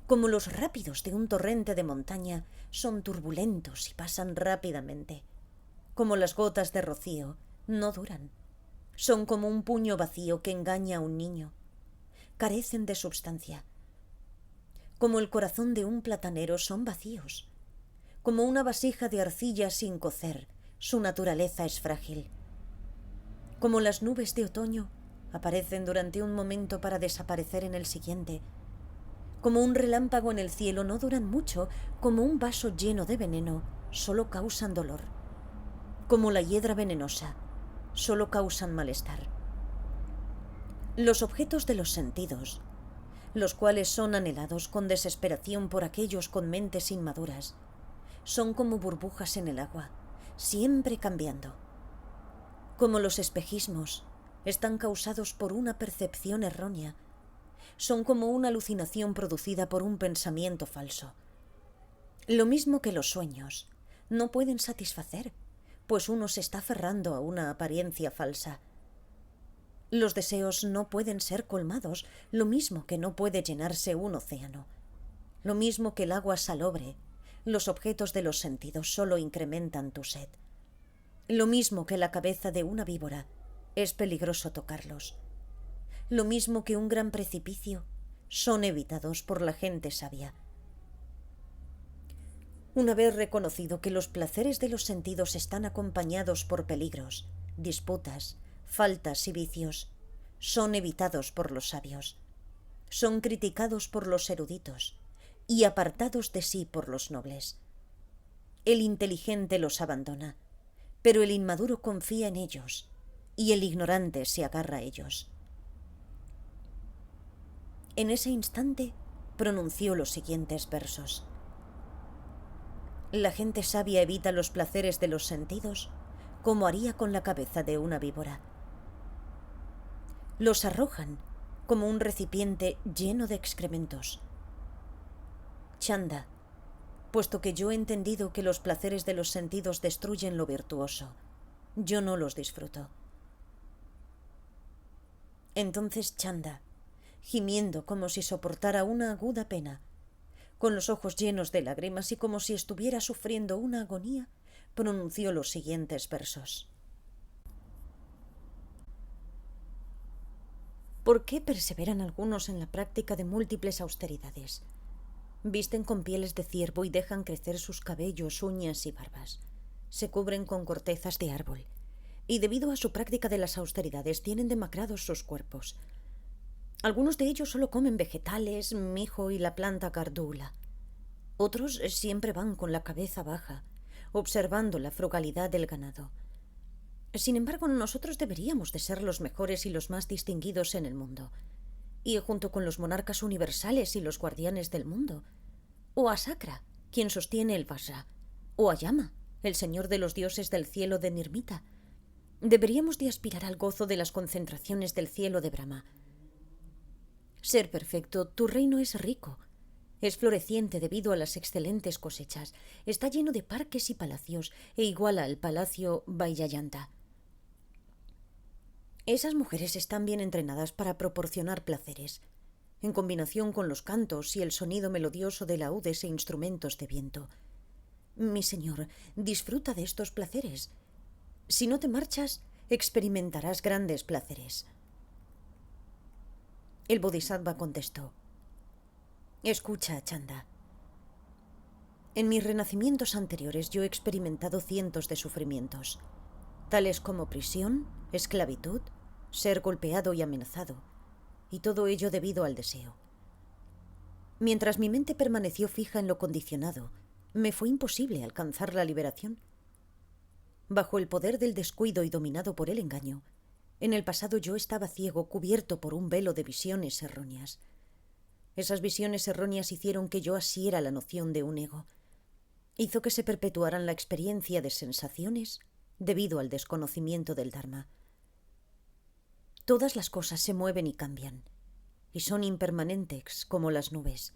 Como los rápidos de un torrente de montaña, son turbulentos y pasan rápidamente. Como las gotas de rocío, no duran. Son como un puño vacío que engaña a un niño. Carecen de substancia. Como el corazón de un platanero, son vacíos. Como una vasija de arcilla sin cocer, su naturaleza es frágil. Como las nubes de otoño, aparecen durante un momento para desaparecer en el siguiente. Como un relámpago en el cielo, no duran mucho. Como un vaso lleno de veneno, solo causan dolor. Como la hiedra venenosa, solo causan malestar. Los objetos de los sentidos, los cuales son anhelados con desesperación por aquellos con mentes inmaduras, son como burbujas en el agua, siempre cambiando. Como los espejismos, están causados por una percepción errónea. Son como una alucinación producida por un pensamiento falso. Lo mismo que los sueños, no pueden satisfacer, pues uno se está aferrando a una apariencia falsa. Los deseos no pueden ser colmados, lo mismo que no puede llenarse un océano. Lo mismo que el agua salobre, los objetos de los sentidos solo incrementan tu sed. Lo mismo que la cabeza de una víbora, es peligroso tocarlos. Lo mismo que un gran precipicio, son evitados por la gente sabia. Una vez reconocido que los placeres de los sentidos están acompañados por peligros, disputas, faltas y vicios, son evitados por los sabios, son criticados por los eruditos y apartados de sí por los nobles. El inteligente los abandona, pero el inmaduro confía en ellos y el ignorante se agarra a ellos. En ese instante pronunció los siguientes versos. La gente sabia evita los placeres de los sentidos como haría con la cabeza de una víbora. Los arrojan como un recipiente lleno de excrementos. Chanda, puesto que yo he entendido que los placeres de los sentidos destruyen lo virtuoso, yo no los disfruto. Entonces Chanda, gimiendo como si soportara una aguda pena, con los ojos llenos de lágrimas y como si estuviera sufriendo una agonía, pronunció los siguientes versos. ¿Por qué perseveran algunos en la práctica de múltiples austeridades? Visten con pieles de ciervo y dejan crecer sus cabellos, uñas y barbas. Se cubren con cortezas de árbol. Y debido a su práctica de las austeridades tienen demacrados sus cuerpos. Algunos de ellos solo comen vegetales, mijo y la planta cardula. Otros siempre van con la cabeza baja, observando la frugalidad del ganado. Sin embargo, nosotros deberíamos de ser los mejores y los más distinguidos en el mundo. Y junto con los monarcas universales y los guardianes del mundo. O a Sakra, quien sostiene el Vajra. O a Yama, el señor de los dioses del cielo de Nirmita. Deberíamos de aspirar al gozo de las concentraciones del cielo de Brahma. Ser perfecto, tu reino es rico. Es floreciente debido a las excelentes cosechas. Está lleno de parques y palacios e iguala al palacio Vaidayanta. Esas mujeres están bien entrenadas para proporcionar placeres, en combinación con los cantos y el sonido melodioso de laúdes e instrumentos de viento. Mi señor, disfruta de estos placeres. Si no te marchas, experimentarás grandes placeres. El Bodhisattva contestó. Escucha, Chanda. En mis renacimientos anteriores yo he experimentado cientos de sufrimientos, tales como prisión, esclavitud, ser golpeado y amenazado, y todo ello debido al deseo. Mientras mi mente permaneció fija en lo condicionado, me fue imposible alcanzar la liberación. Bajo el poder del descuido y dominado por el engaño, en el pasado yo estaba ciego, cubierto por un velo de visiones erróneas. Esas visiones erróneas hicieron que yo asiera la noción de un ego. Hizo que se perpetuaran la experiencia de sensaciones debido al desconocimiento del Dharma. Todas las cosas se mueven y cambian, y son impermanentes como las nubes.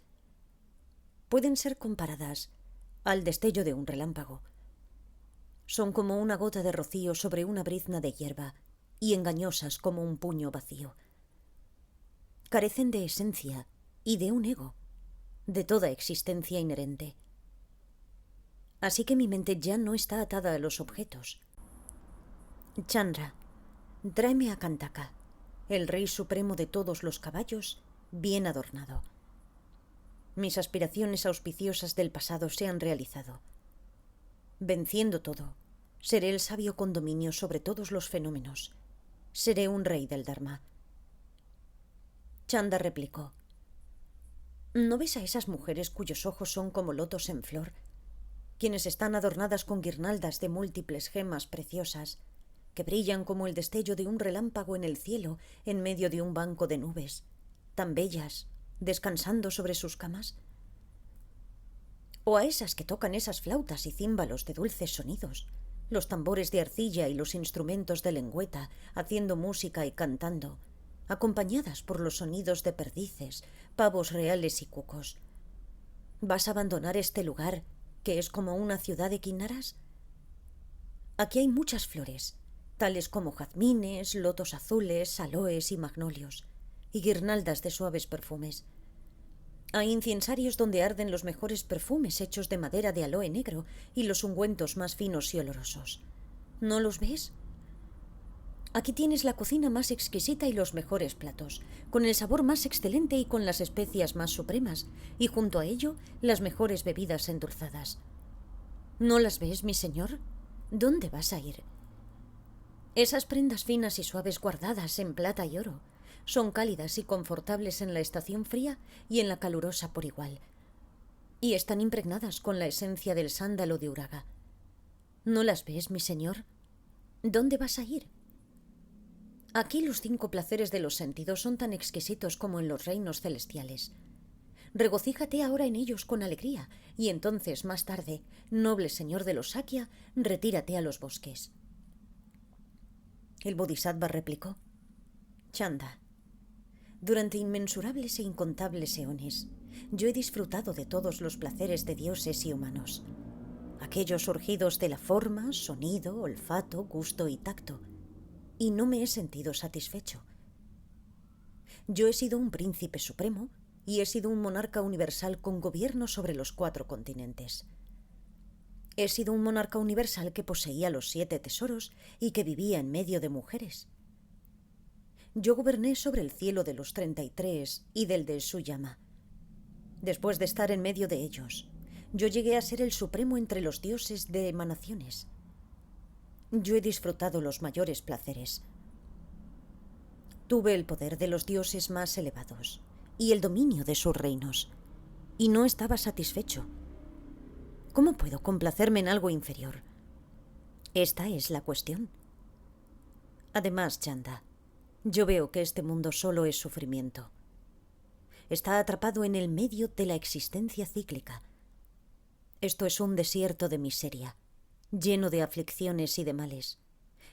Pueden ser comparadas al destello de un relámpago. Son como una gota de rocío sobre una brizna de hierba y engañosas como un puño vacío. Carecen de esencia y de un ego, de toda existencia inherente. Así que mi mente ya no está atada a los objetos. Chandra, tráeme a Kantaka, el rey supremo de todos los caballos, bien adornado. Mis aspiraciones auspiciosas del pasado se han realizado. Venciendo todo, seré el sabio con dominio sobre todos los fenómenos. Seré un rey del Dharma. Chanda replicó. ¿No ves a esas mujeres cuyos ojos son como lotos en flor? Quienes están adornadas con guirnaldas de múltiples gemas preciosas, que brillan como el destello de un relámpago en el cielo en medio de un banco de nubes, tan bellas, descansando sobre sus camas. O a esas que tocan esas flautas y címbalos de dulces sonidos, los tambores de arcilla y los instrumentos de lengüeta, haciendo música y cantando, acompañadas por los sonidos de perdices, pavos reales y cucos. ¿Vas a abandonar este lugar, que es como una ciudad de quinaras? Aquí hay muchas flores, tales como jazmines, lotos azules, aloes y magnolios, y guirnaldas de suaves perfumes. Hay incensarios donde arden los mejores perfumes hechos de madera de aloe negro y los ungüentos más finos y olorosos. ¿No los ves? Aquí tienes la cocina más exquisita y los mejores platos, con el sabor más excelente y con las especias más supremas, y junto a ello las mejores bebidas endulzadas. ¿No las ves, mi señor? ¿Dónde vas a ir? Esas prendas finas y suaves guardadas en plata y oro son cálidas y confortables en la estación fría y en la calurosa por igual, y están impregnadas con la esencia del sándalo de Uraga. ¿No las ves, mi señor? ¿Dónde vas a ir? Aquí los 5 placeres de los sentidos son tan exquisitos como en los reinos celestiales. Regocíjate ahora en ellos con alegría, y entonces, más tarde, noble señor de los Sakya, retírate a los bosques. El Bodhisattva replicó: Chanda, durante inmensurables e incontables eones, yo he disfrutado de todos los placeres de dioses y humanos, aquellos surgidos de la forma, sonido, olfato, gusto y tacto, y no me he sentido satisfecho. Yo he sido un príncipe supremo y he sido un monarca universal con gobierno sobre los 4 continentes. He sido un monarca universal que poseía los 7 tesoros y que vivía en medio de mujeres. Yo goberné sobre el cielo de los 33 y del de Suyama. Después de estar en medio de ellos, yo llegué a ser el supremo entre los dioses de emanaciones. Yo he disfrutado los mayores placeres. Tuve el poder de los dioses más elevados y el dominio de sus reinos, y no estaba satisfecho. ¿Cómo puedo complacerme en algo inferior? Esta es la cuestión. Además, Chanda, yo veo que este mundo solo es sufrimiento. Está atrapado en el medio de la existencia cíclica. Esto es un desierto de miseria, lleno de aflicciones y de males,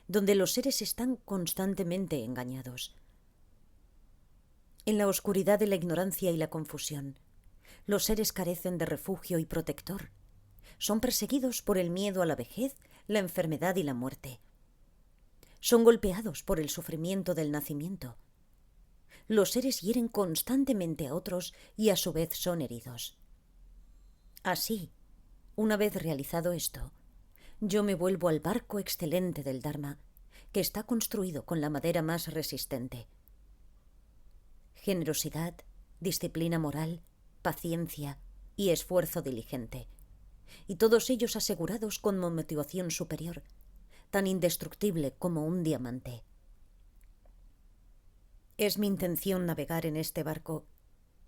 donde los seres están constantemente engañados. En la oscuridad de la ignorancia y la confusión, los seres carecen de refugio y protector. Son perseguidos por el miedo a la vejez, la enfermedad y la muerte. Son golpeados por el sufrimiento del nacimiento. Los seres hieren constantemente a otros y a su vez son heridos. Así, una vez realizado esto, yo me vuelvo al barco excelente del Dharma, que está construido con la madera más resistente. Generosidad, disciplina moral, paciencia y esfuerzo diligente, y todos ellos asegurados con motivación superior, tan indestructible como un diamante. Es mi intención navegar en este barco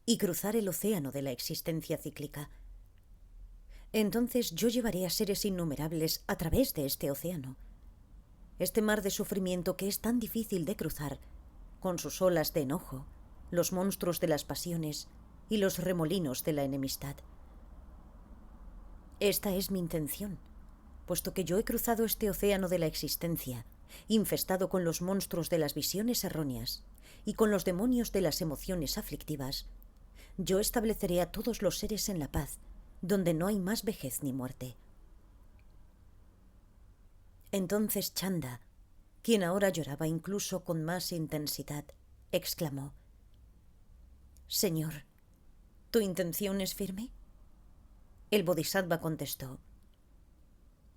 y cruzar el océano de la existencia cíclica. Entonces yo llevaré a seres innumerables a través de este océano, este mar de sufrimiento que es tan difícil de cruzar, con sus olas de enojo, los monstruos de las pasiones y los remolinos de la enemistad. Esta es mi intención, puesto que yo he cruzado este océano de la existencia, infestado con los monstruos de las visiones erróneas y con los demonios de las emociones aflictivas. Yo estableceré a todos los seres en la paz, donde no hay más vejez ni muerte. Entonces Chanda, quien ahora lloraba incluso con más intensidad, exclamó: Señor, ¿tu intención es firme? El Bodhisattva contestó: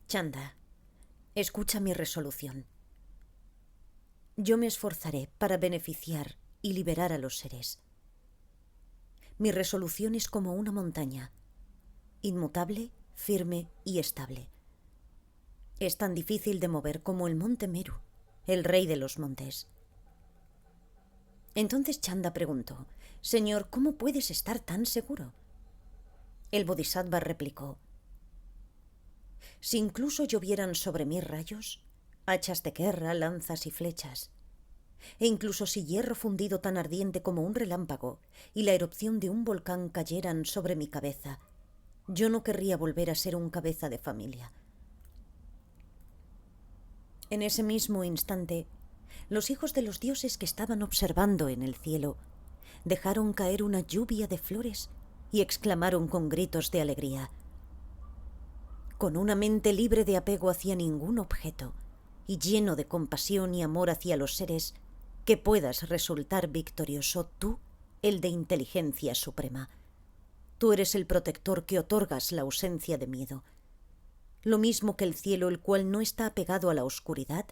Chanda, escucha mi resolución. Yo me esforzaré para beneficiar y liberar a los seres. Mi resolución es como una montaña, inmutable, firme y estable. Es tan difícil de mover como el monte Meru, el rey de los montes. Entonces Chanda preguntó: Señor, ¿cómo puedes estar tan seguro? El Bodhisattva replicó: Si incluso llovieran sobre mí rayos, hachas de guerra, lanzas y flechas, e incluso si hierro fundido tan ardiente como un relámpago y la erupción de un volcán cayeran sobre mi cabeza, yo no querría volver a ser un cabeza de familia. En ese mismo instante, los hijos de los dioses que estaban observando en el cielo dejaron caer una lluvia de flores y exclamaron con gritos de alegría: Con una mente libre de apego hacia ningún objeto, y lleno de compasión y amor hacia los seres, que puedas resultar victorioso tú, el de inteligencia suprema. Tú eres el protector que otorgas la ausencia de miedo. Lo mismo que el cielo, el cual no está apegado a la oscuridad,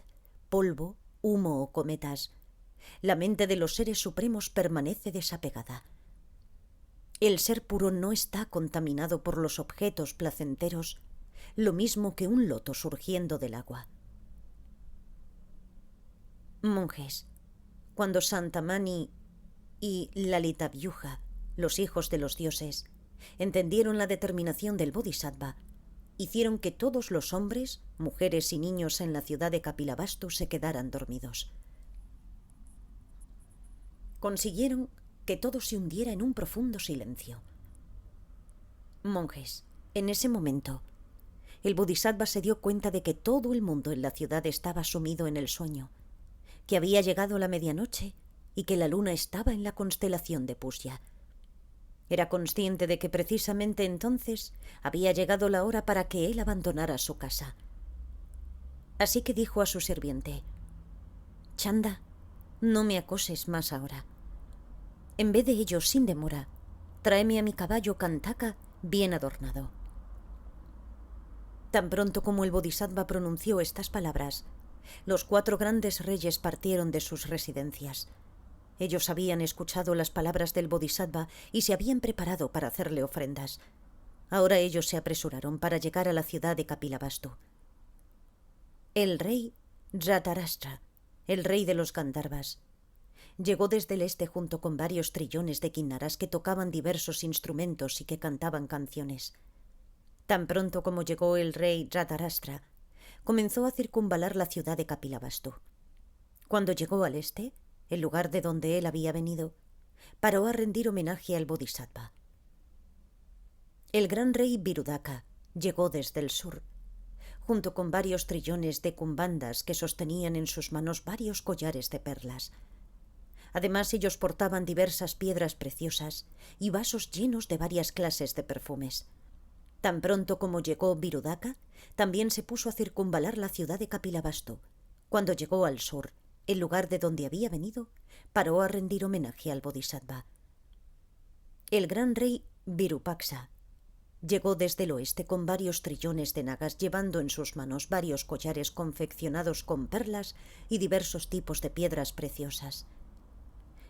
polvo, humo o cometas. La mente de los seres supremos permanece desapegada. El ser puro no está contaminado por los objetos placenteros, lo mismo que un loto surgiendo del agua. Monjes, cuando Santa Mani y Lalitavyuja, los hijos de los dioses, entendieron la determinación del Bodhisattva, hicieron que todos los hombres, mujeres y niños en la ciudad de Kapilavastu se quedaran dormidos. Consiguieron que todo se hundiera en un profundo silencio. Monjes, en ese momento, el Bodhisattva se dio cuenta de que todo el mundo en la ciudad estaba sumido en el sueño, que había llegado la medianoche y que la luna estaba en la constelación de Pusya. Era consciente de que precisamente entonces había llegado la hora para que él abandonara su casa. Así que dijo a su sirviente: «Chanda, no me acoses más ahora. En vez de ello, sin demora, tráeme a mi caballo Kantaka bien adornado». Tan pronto como el Bodhisattva pronunció estas palabras, los 4 grandes reyes partieron de sus residencias. Ellos habían escuchado las palabras del Bodhisattva y se habían preparado para hacerle ofrendas. Ahora ellos se apresuraron para llegar a la ciudad de Kapilavastu. El rey Dhritarashtra, el rey de los Gandharvas, llegó desde el este junto con varios trillones de kinnaras que tocaban diversos instrumentos y que cantaban canciones. Tan pronto como llegó el rey Dhritarashtra, comenzó a circunvalar la ciudad de Kapilavastu. Cuando llegó al este, el lugar de donde él había venido, paró a rendir homenaje al Bodhisattva. El gran rey Virudaka llegó desde el sur, junto con varios trillones de kumbandas que sostenían en sus manos varios collares de perlas. Además, ellos portaban diversas piedras preciosas y vasos llenos de varias clases de perfumes. Tan pronto como llegó Virudaka, también se puso a circunvalar la ciudad de Kapilavastu. Cuando llegó al sur, el lugar de donde había venido, paró a rendir homenaje al Bodhisattva. El gran rey Virupaksa llegó desde el oeste con varios trillones de nagas, llevando en sus manos varios collares confeccionados con perlas y diversos tipos de piedras preciosas.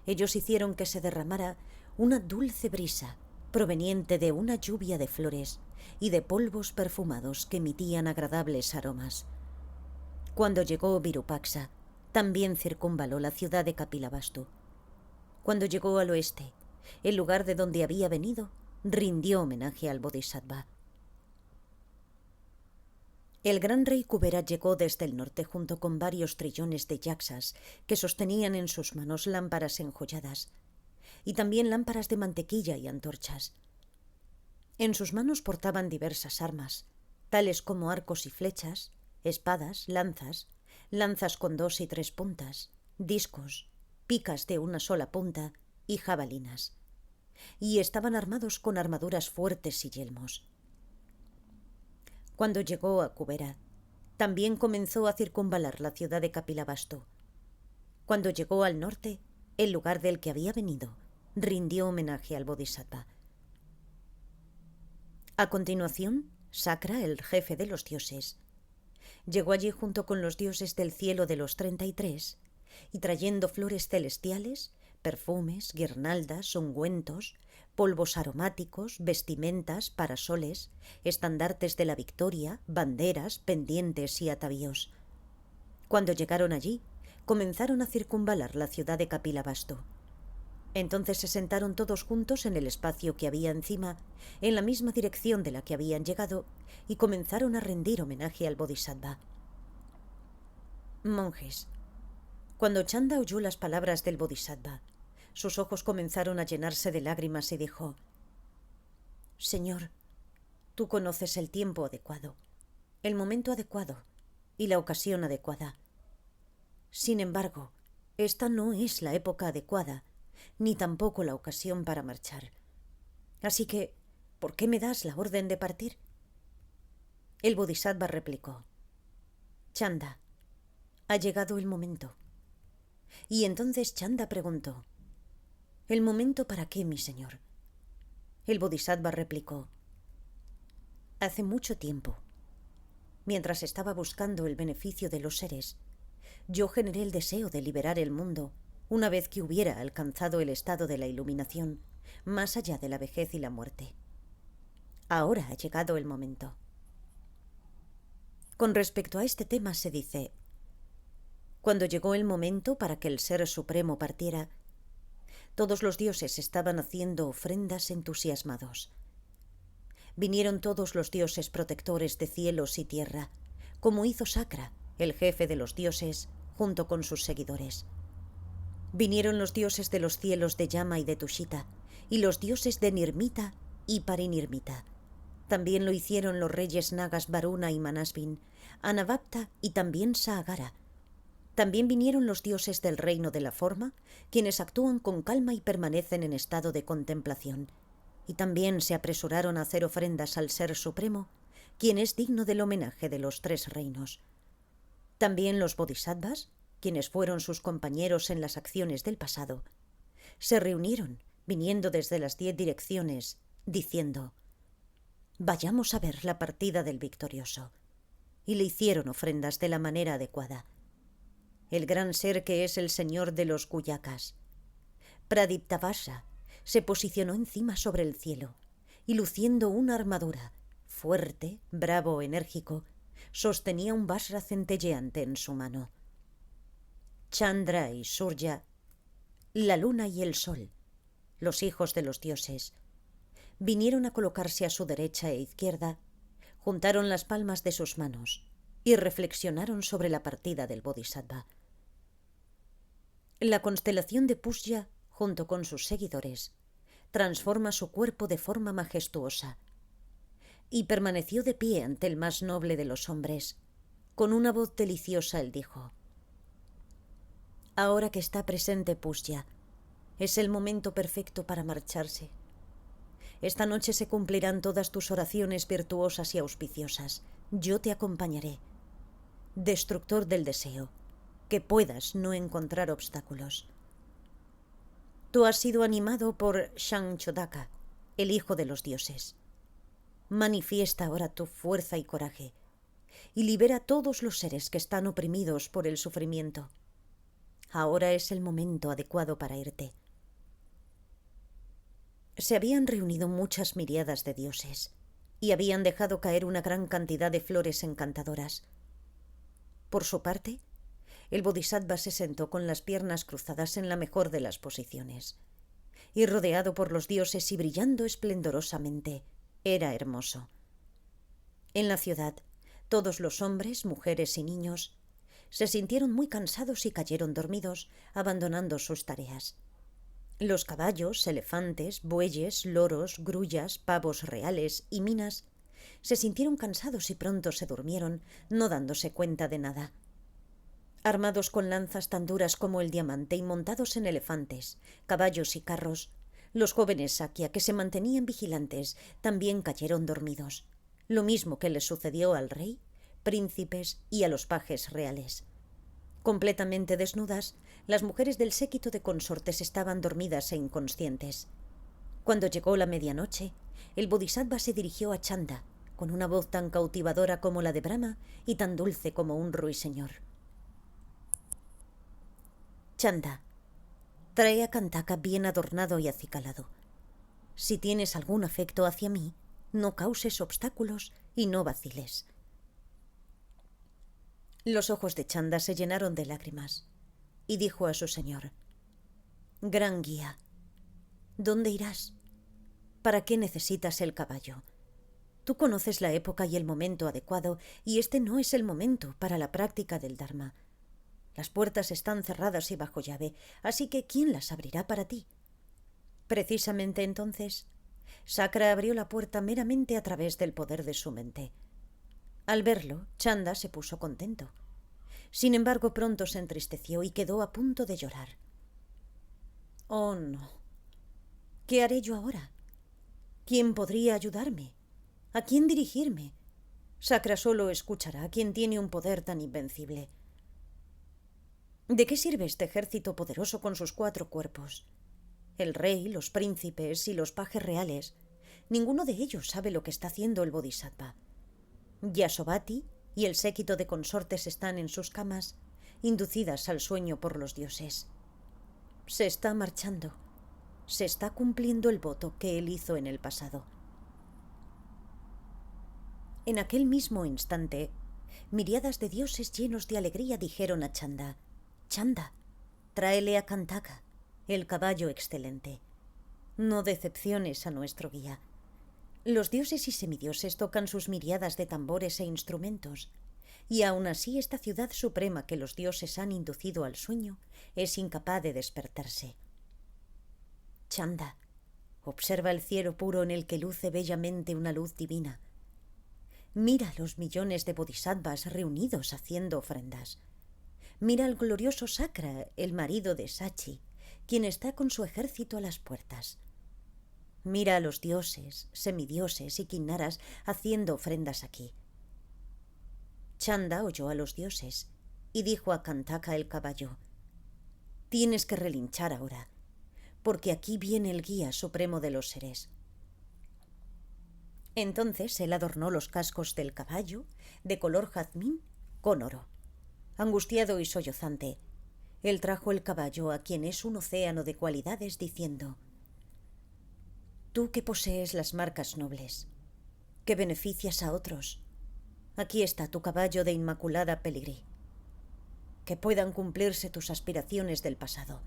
Ellos hicieron que se derramara una dulce brisa proveniente de una lluvia de flores y de polvos perfumados que emitían agradables aromas. Cuando llegó Virupaksa, también circunvaló la ciudad de Kapilavastu. Cuando llegó al oeste, el lugar de donde había venido, rindió homenaje al Bodhisattva. El gran rey Kubera llegó desde el norte junto con varios trillones de yaksas que sostenían en sus manos lámparas enjolladas y también lámparas de mantequilla y antorchas. En sus manos portaban diversas armas, tales como arcos y flechas, espadas, lanzas con 2 y 3 puntas, discos, picas de una sola punta y jabalinas. Y estaban armados con armaduras fuertes y yelmos. Cuando llegó a Kubera, también comenzó a circunvalar la ciudad de Kapilavastu. Cuando llegó al norte, el lugar del que había venido, rindió homenaje al Bodhisattva. A continuación, Sakra, el jefe de los dioses, llegó allí junto con los dioses del cielo de los 33 y trayendo flores celestiales, perfumes, guirnaldas, ungüentos, polvos aromáticos, vestimentas, parasoles, estandartes de la victoria, banderas, pendientes y atavíos. Cuando llegaron allí, comenzaron a circunvalar la ciudad de Kapilavastu. Entonces se sentaron todos juntos en el espacio que había encima, en la misma dirección de la que habían llegado, y comenzaron a rendir homenaje al Bodhisattva. Monjes, cuando Chanda oyó las palabras del Bodhisattva, sus ojos comenzaron a llenarse de lágrimas y dijo: «Señor, tú conoces el tiempo adecuado, el momento adecuado y la ocasión adecuada. Sin embargo, esta no es la época adecuada, ni tampoco la ocasión para marchar. Así que, ¿por qué me das la orden de partir?». El Bodhisattva replicó: «Chanda, Ha llegado el momento. Y entonces Chanda preguntó: ¿El momento para qué, mi señor? El Bodhisattva replicó: hace mucho tiempo, mientras estaba buscando el beneficio de los seres, yo generé el deseo de liberar el mundo una vez que hubiera alcanzado el estado de la iluminación, más allá de la vejez y la muerte. Ahora ha llegado el momento. Con respecto a este tema se dice: cuando llegó el momento para que el Ser Supremo partiera, todos los dioses estaban haciendo ofrendas entusiasmados. Vinieron todos los dioses protectores de cielos y tierra, como hizo Sakra, el jefe de los dioses, junto con sus seguidores. Vinieron los dioses de los cielos de Yama y de Tushita, y los dioses de Nirmita y Parinirmita. También lo hicieron los reyes nagas Varuna y Manasvin, Anavapta y también Sahagara. También vinieron los dioses del reino de la forma, quienes actúan con calma y permanecen en estado de contemplación. Y también se apresuraron a hacer ofrendas al Ser Supremo, quien es digno del homenaje de los tres reinos. También los bodhisattvas, quienes fueron sus compañeros en las acciones del pasado, se reunieron, viniendo desde las 10 direcciones, diciendo: vayamos a ver la partida del victorioso. Y le hicieron ofrendas de la manera adecuada. El gran ser que es el señor de los Guyakas, Pradiptavasa, se posicionó encima sobre el cielo y, luciendo una armadura, fuerte, bravo, enérgico, sostenía un vajra centelleante en su mano. Chandra y Surya, la luna y el sol, los hijos de los dioses, vinieron a colocarse a su derecha e izquierda, juntaron las palmas de sus manos y reflexionaron sobre la partida del Bodhisattva. La constelación de Pushya, junto con sus seguidores, transforma su cuerpo de forma majestuosa y permaneció de pie ante el más noble de los hombres. Con una voz deliciosa él dijo: ahora que está presente Pushya, es el momento perfecto para marcharse. Esta noche se cumplirán todas tus oraciones virtuosas y auspiciosas. Yo te acompañaré. Destructor del deseo, que puedas no encontrar obstáculos. Tú has sido animado por Shangchodaka, el hijo de los dioses. Manifiesta ahora tu fuerza y coraje, y libera a todos los seres que están oprimidos por el sufrimiento. Ahora es el momento adecuado para irte. Se habían reunido muchas miríadas de dioses, y habían dejado caer una gran cantidad de flores encantadoras. Por su parte, el Bodhisattva se sentó con las piernas cruzadas en la mejor de las posiciones, y rodeado por los dioses y brillando esplendorosamente, era hermoso. En la ciudad, todos los hombres, mujeres y niños se sintieron muy cansados y cayeron dormidos, abandonando sus tareas. Los caballos, elefantes, bueyes, loros, grullas, pavos reales y minas se sintieron cansados y pronto se durmieron, no dándose cuenta de nada. Armados con lanzas tan duras como el diamante y montados en elefantes, caballos y carros, los jóvenes Sakya, que se mantenían vigilantes, también cayeron dormidos, lo mismo que les sucedió al rey, príncipes y a los pajes reales. Completamente desnudas, las mujeres del séquito de consortes estaban dormidas e inconscientes. Cuando llegó la medianoche, el Bodhisattva se dirigió a Chanda, con una voz tan cautivadora como la de Brahma y tan dulce como un ruiseñor. Chanda, trae a Kantaka bien adornado y acicalado. Si tienes algún afecto hacia mí, no causes obstáculos y no vaciles. Los ojos de Chanda se llenaron de lágrimas y dijo a su señor: gran guía, ¿dónde irás? ¿Para qué necesitas el caballo? Tú conoces la época y el momento adecuado, y este no es el momento para la práctica del Dharma. Las puertas están cerradas y bajo llave, así que ¿quién las abrirá para ti? Precisamente entonces, Sakra abrió la puerta meramente a través del poder de su mente. Al verlo, Chanda se puso contento. Sin embargo, pronto se entristeció y quedó a punto de llorar. Oh, no. ¿Qué haré yo ahora? ¿Quién podría ayudarme? ¿A quién dirigirme? Sakra solo escuchará a quien tiene un poder tan invencible. ¿De qué sirve este ejército poderoso con sus 4 cuerpos? El rey, los príncipes y los pajes reales, ninguno de ellos sabe lo que está haciendo el Bodhisattva. Yasodhati y el séquito de consortes están en sus camas, inducidas al sueño por los dioses. Se está marchando. Se está cumpliendo el voto que él hizo en el pasado. En aquel mismo instante, miríadas de dioses llenos de alegría dijeron a Chanda: Chanda, tráele a Kantaka, el caballo excelente. No decepciones a nuestro guía. Los dioses y semidioses tocan sus miríadas de tambores e instrumentos, y aún así esta ciudad suprema que los dioses han inducido al sueño es incapaz de despertarse. Chanda, observa el cielo puro en el que luce bellamente una luz divina. Mira los millones de bodhisattvas reunidos haciendo ofrendas. Mira al glorioso Sakra, el marido de Sachi, quien está con su ejército a las puertas. Mira a los dioses, semidioses y kinnaras haciendo ofrendas aquí. Chanda oyó a los dioses y dijo a Kantaka el caballo: tienes que relinchar ahora, porque aquí viene el guía supremo de los seres. Entonces él adornó los cascos del caballo, de color jazmín, con oro. Angustiado y sollozante, él trajo el caballo a quien es un océano de cualidades, diciendo: tú que posees las marcas nobles, que beneficias a otros, aquí está tu caballo de inmaculada peligrí. Que puedan cumplirse tus aspiraciones del pasado.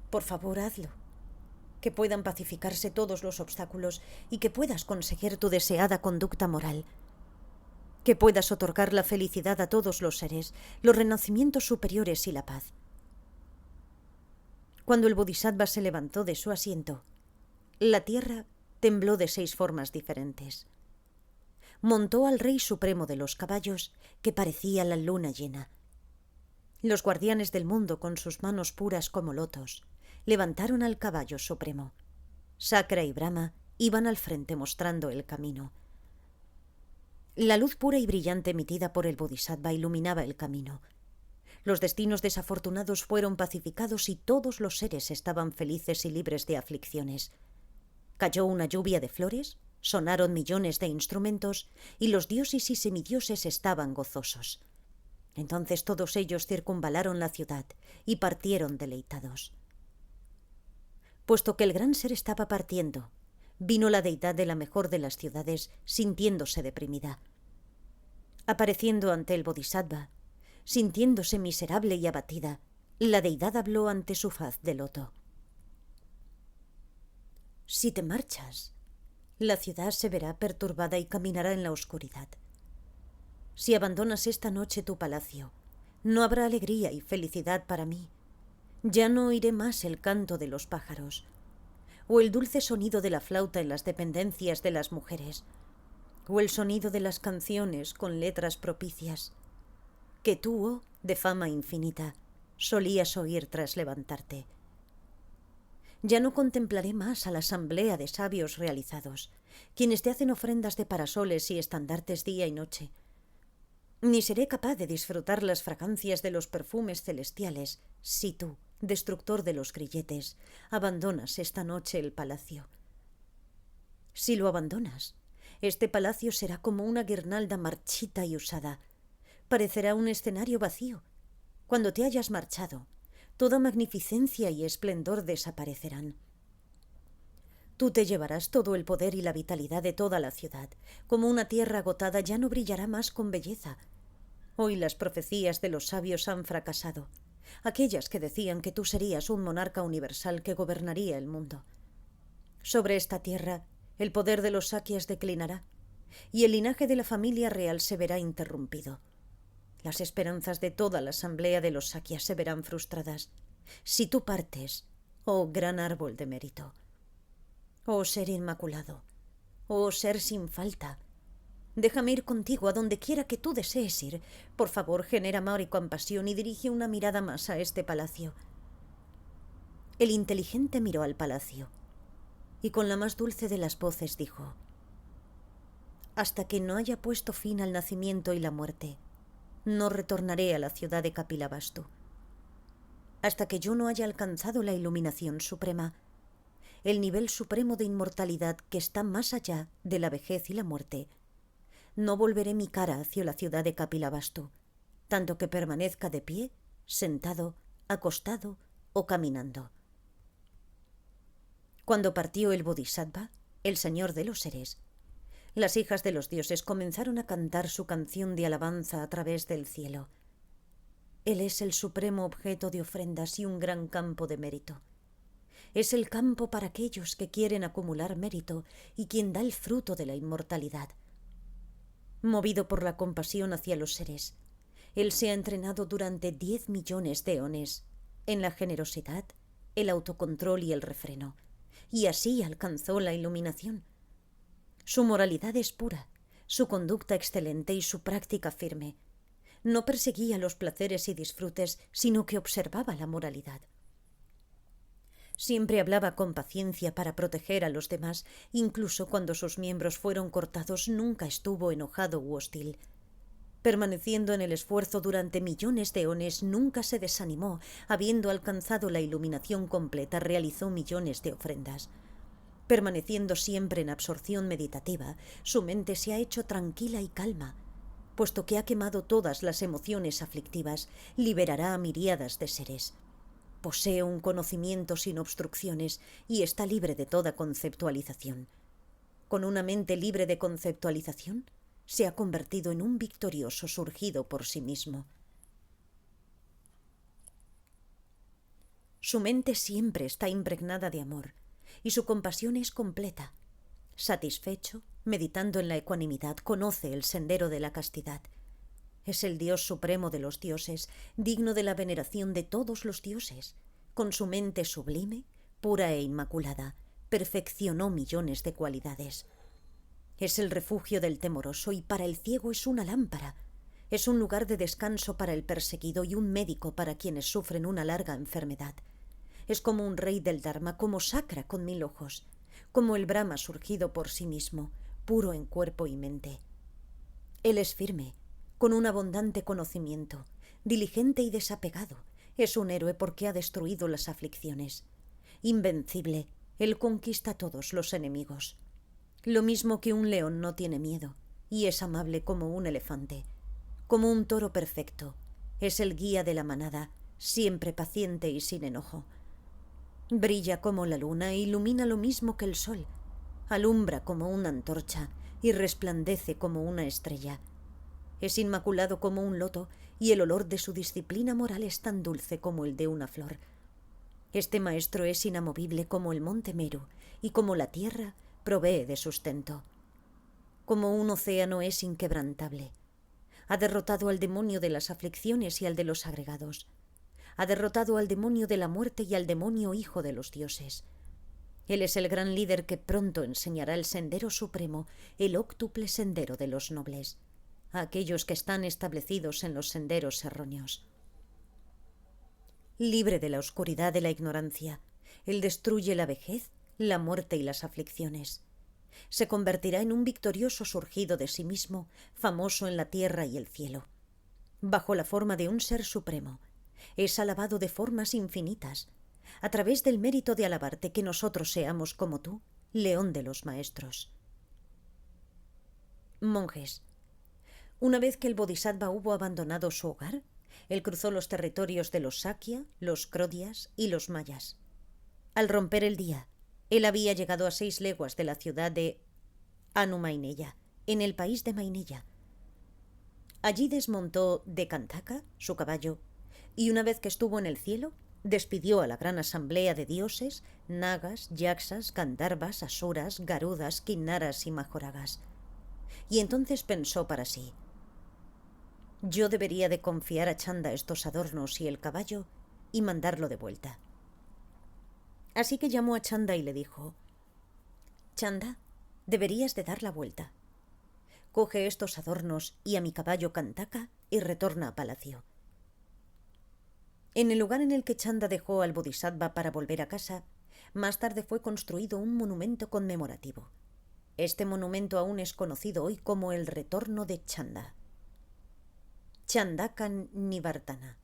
Por favor, hazlo. Que puedan pacificarse todos los obstáculos y que puedas conseguir tu deseada conducta moral. Que puedas otorgar la felicidad a todos los seres, los renacimientos superiores y la paz. Cuando el Bodhisattva se levantó de su asiento, la tierra tembló de 6 formas diferentes. Montó al Rey Supremo de los caballos, que parecía la luna llena. Los guardianes del mundo, con sus manos puras como lotos, levantaron al caballo supremo. Sakra y Brahma iban al frente mostrando el camino. La luz pura y brillante emitida por el Bodhisattva iluminaba el camino. Los destinos desafortunados fueron pacificados y todos los seres estaban felices y libres de aflicciones. Cayó una lluvia de flores, sonaron millones de instrumentos y los dioses y semidioses estaban gozosos. Entonces todos ellos circunvalaron la ciudad y partieron deleitados. Puesto que el gran ser estaba partiendo, vino la deidad de la mejor de las ciudades sintiéndose deprimida. Apareciendo ante el Bodhisattva, sintiéndose miserable y abatida, la deidad habló ante su faz de loto. Si te marchas, la ciudad se verá perturbada y caminará en la oscuridad. Si abandonas esta noche tu palacio, no habrá alegría y felicidad para mí. Ya no oiré más el canto de los pájaros, o el dulce sonido de la flauta en las dependencias de las mujeres, o el sonido de las canciones con letras propicias, que tú, oh, de fama infinita, solías oír tras levantarte. Ya no contemplaré más a la asamblea de sabios realizados, quienes te hacen ofrendas de parasoles y estandartes día y noche. Ni seré capaz de disfrutar las fragancias de los perfumes celestiales si tú, destructor de los grilletes, abandonas esta noche el palacio. Si lo abandonas, este palacio será como una guirnalda marchita y usada. Parecerá un escenario vacío. Cuando te hayas marchado, toda magnificencia y esplendor desaparecerán. Tú te llevarás todo el poder y la vitalidad de toda la ciudad. Como una tierra agotada ya no brillará más con belleza. Hoy las profecías de los sabios han fracasado. Aquellas que decían que tú serías un monarca universal que gobernaría el mundo. Sobre esta tierra, el poder de los Sakyas declinará, y el linaje de la familia real se verá interrumpido. Las esperanzas de toda la asamblea de los Sakyas se verán frustradas. Si tú partes, oh gran árbol de mérito, oh ser inmaculado, oh ser sin falta, déjame ir contigo a donde quiera que tú desees ir. Por favor, genera amor y compasión y dirige una mirada más a este palacio. El inteligente miró al palacio y con la más dulce de las voces dijo: hasta que no haya puesto fin al nacimiento y la muerte, no retornaré a la ciudad de Kapilavastu. hasta que yo no haya alcanzado la iluminación suprema, el nivel supremo de inmortalidad que está más allá de la vejez y la muerte. No volveré mi cara hacia la ciudad de Kapilavastu, tanto que permanezca de pie, sentado, acostado o caminando. Cuando partió el Bodhisattva, el señor de los seres, las hijas de los dioses comenzaron a cantar su canción de alabanza a través del cielo. Él es el supremo objeto de ofrendas y un gran campo de mérito. Es el campo para aquellos que quieren acumular mérito y quien da el fruto de la inmortalidad. Movido por la compasión hacia los seres, él se ha entrenado durante 10 millones de eones en la generosidad, el autocontrol y el refreno, y así alcanzó la iluminación. Su moralidad es pura, su conducta excelente y su práctica firme. No perseguía los placeres y disfrutes, sino que observaba la moralidad. Siempre hablaba con paciencia para proteger a los demás, incluso cuando sus miembros fueron cortados nunca estuvo enojado u hostil. Permaneciendo en el esfuerzo durante millones de eones, nunca se desanimó. Habiendo alcanzado la iluminación completa, realizó millones de ofrendas. Permaneciendo siempre en absorción meditativa, su mente se ha hecho tranquila y calma. Puesto que ha quemado todas las emociones aflictivas, liberará a miríadas de seres. Posee un conocimiento sin obstrucciones y está libre de toda conceptualización. Con una mente libre de conceptualización, se ha convertido en un victorioso surgido por sí mismo. Su mente siempre está impregnada de amor y su compasión es completa. Satisfecho, meditando en la ecuanimidad, conoce el sendero de la castidad. Es el Dios supremo de los dioses, digno de la veneración de todos los dioses. Con su mente sublime, pura e inmaculada, perfeccionó millones de cualidades. Es el refugio del temoroso y para el ciego es una lámpara. Es un lugar de descanso para el perseguido y un médico para quienes sufren una larga enfermedad. Es como un rey del Dharma, como Sakra con 1000 ojos, como el Brahma surgido por sí mismo, puro en cuerpo y mente. Él es firme, con un abundante conocimiento, diligente y desapegado. Es un héroe porque ha destruido las aflicciones. Invencible, él conquista a todos los enemigos. Lo mismo que un león no tiene miedo, y es amable como un elefante, como un toro perfecto. Es el guía de la manada, siempre paciente y sin enojo. Brilla como la luna e ilumina lo mismo que el sol. Alumbra como una antorcha y resplandece como una estrella. Es inmaculado como un loto y el olor de su disciplina moral es tan dulce como el de una flor. Este maestro es inamovible como el monte Meru y como la tierra provee de sustento. Como un océano es inquebrantable. Ha derrotado al demonio de las aflicciones y al de los agregados. Ha derrotado al demonio de la muerte y al demonio hijo de los dioses. Él es el gran líder que pronto enseñará el sendero supremo, el óctuple sendero de los nobles, a aquellos que están establecidos en los senderos erróneos. Libre de la oscuridad de la ignorancia, él destruye la vejez, la muerte y las aflicciones. Se convertirá en un victorioso surgido de sí mismo, famoso en la tierra y el cielo. Bajo la forma de un ser supremo, es alabado de formas infinitas. A través del mérito de alabarte, que nosotros seamos como tú, león de los maestros. Monjes. Una vez que el Bodhisattva hubo abandonado su hogar, él cruzó los territorios de los Sakya, los Krodias y los Mayas. Al romper el día, él había llegado a 6 leguas de la ciudad de Anumaineya, en el país de Maineya. Allí desmontó de Kantaka, su caballo, y una vez que estuvo en el cielo, despidió a la gran asamblea de dioses, nagas, yaksas, gandharvas, asuras, garudas, kinnaras y majoragas. Y entonces pensó para sí: yo debería de confiar a Chanda estos adornos y el caballo y mandarlo de vuelta. Así que llamó a Chanda y le dijo: Chanda, deberías de dar la vuelta. Coge estos adornos y a mi caballo Kantaka y retorna a palacio. En el lugar en el que Chanda dejó al Bodhisattva para volver a casa, más tarde fue construido un monumento conmemorativo. Este monumento aún es conocido hoy como el Retorno de Chanda. Chandaka Nivartana.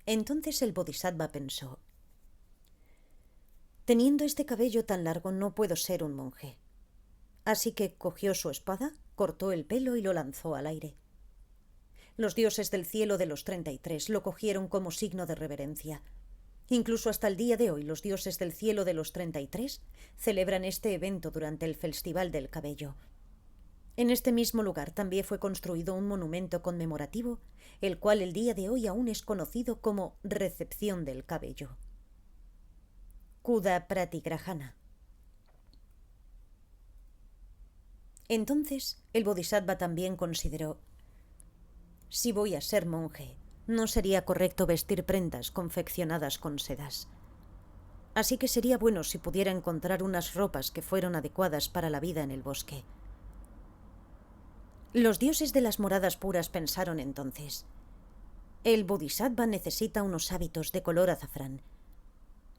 Entonces el Bodhisattva pensó: teniendo este cabello tan largo no puedo ser un monje. Así que cogió su espada, cortó el pelo y lo lanzó al aire. Los dioses del cielo de los 33 lo cogieron como signo de reverencia. Incluso hasta el día de hoy los dioses del cielo de los 33 celebran este evento durante el Festival del Cabello. En este mismo lugar también fue construido un monumento conmemorativo, el cual el día de hoy aún es conocido como Recepción del Cabello. Kuda Pratigrahana. Entonces el Bodhisattva también consideró: si voy a ser monje, no sería correcto vestir prendas confeccionadas con sedas. Así que sería bueno si pudiera encontrar unas ropas que fueran adecuadas para la vida en el bosque. Los dioses de las moradas puras pensaron entonces: el Bodhisattva necesita unos hábitos de color azafrán.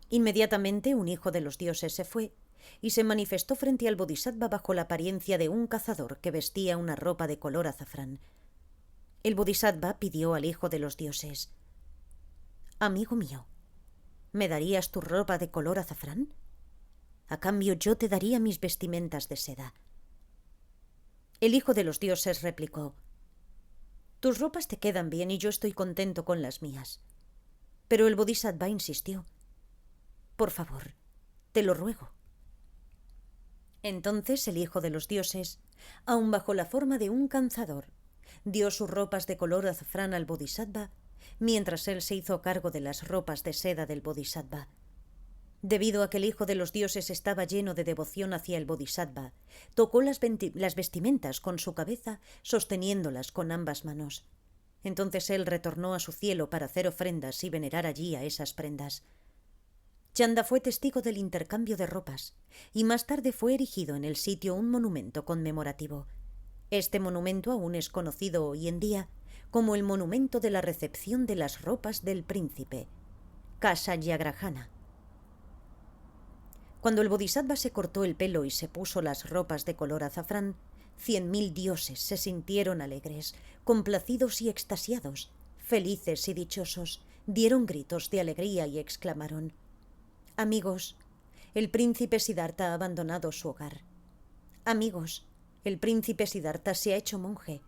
Inmediatamente un hijo de los dioses se fue y se manifestó frente al Bodhisattva bajo la apariencia de un cazador que vestía una ropa de color azafrán. El Bodhisattva pidió al hijo de los dioses: amigo mío, ¿me darías tu ropa de color azafrán? A cambio yo te daría mis vestimentas de seda. El hijo de los dioses replicó: tus ropas te quedan bien y yo estoy contento con las mías. Pero el Bodhisattva insistió: por favor, te lo ruego. Entonces el hijo de los dioses, aun bajo la forma de un cazador, dio sus ropas de color azafrán al Bodhisattva, mientras él se hizo cargo de las ropas de seda del Bodhisattva. Debido a que el hijo de los dioses estaba lleno de devoción hacia el Bodhisattva, tocó las vestimentas con su cabeza, sosteniéndolas con ambas manos. Entonces él retornó a su cielo para hacer ofrendas y venerar allí a esas prendas. Chanda fue testigo del intercambio de ropas, y más tarde fue erigido en el sitio un monumento conmemorativo. Este monumento aún es conocido hoy en día como el monumento de la recepción de las ropas del príncipe, Kasayagrahana. Cuando el Bodhisattva se cortó el pelo y se puso las ropas de color azafrán, 100.000 dioses se sintieron alegres, complacidos y extasiados, felices y dichosos, dieron gritos de alegría y exclamaron: amigos, el príncipe Siddhartha ha abandonado su hogar. Amigos, el príncipe Siddhartha se ha hecho monje.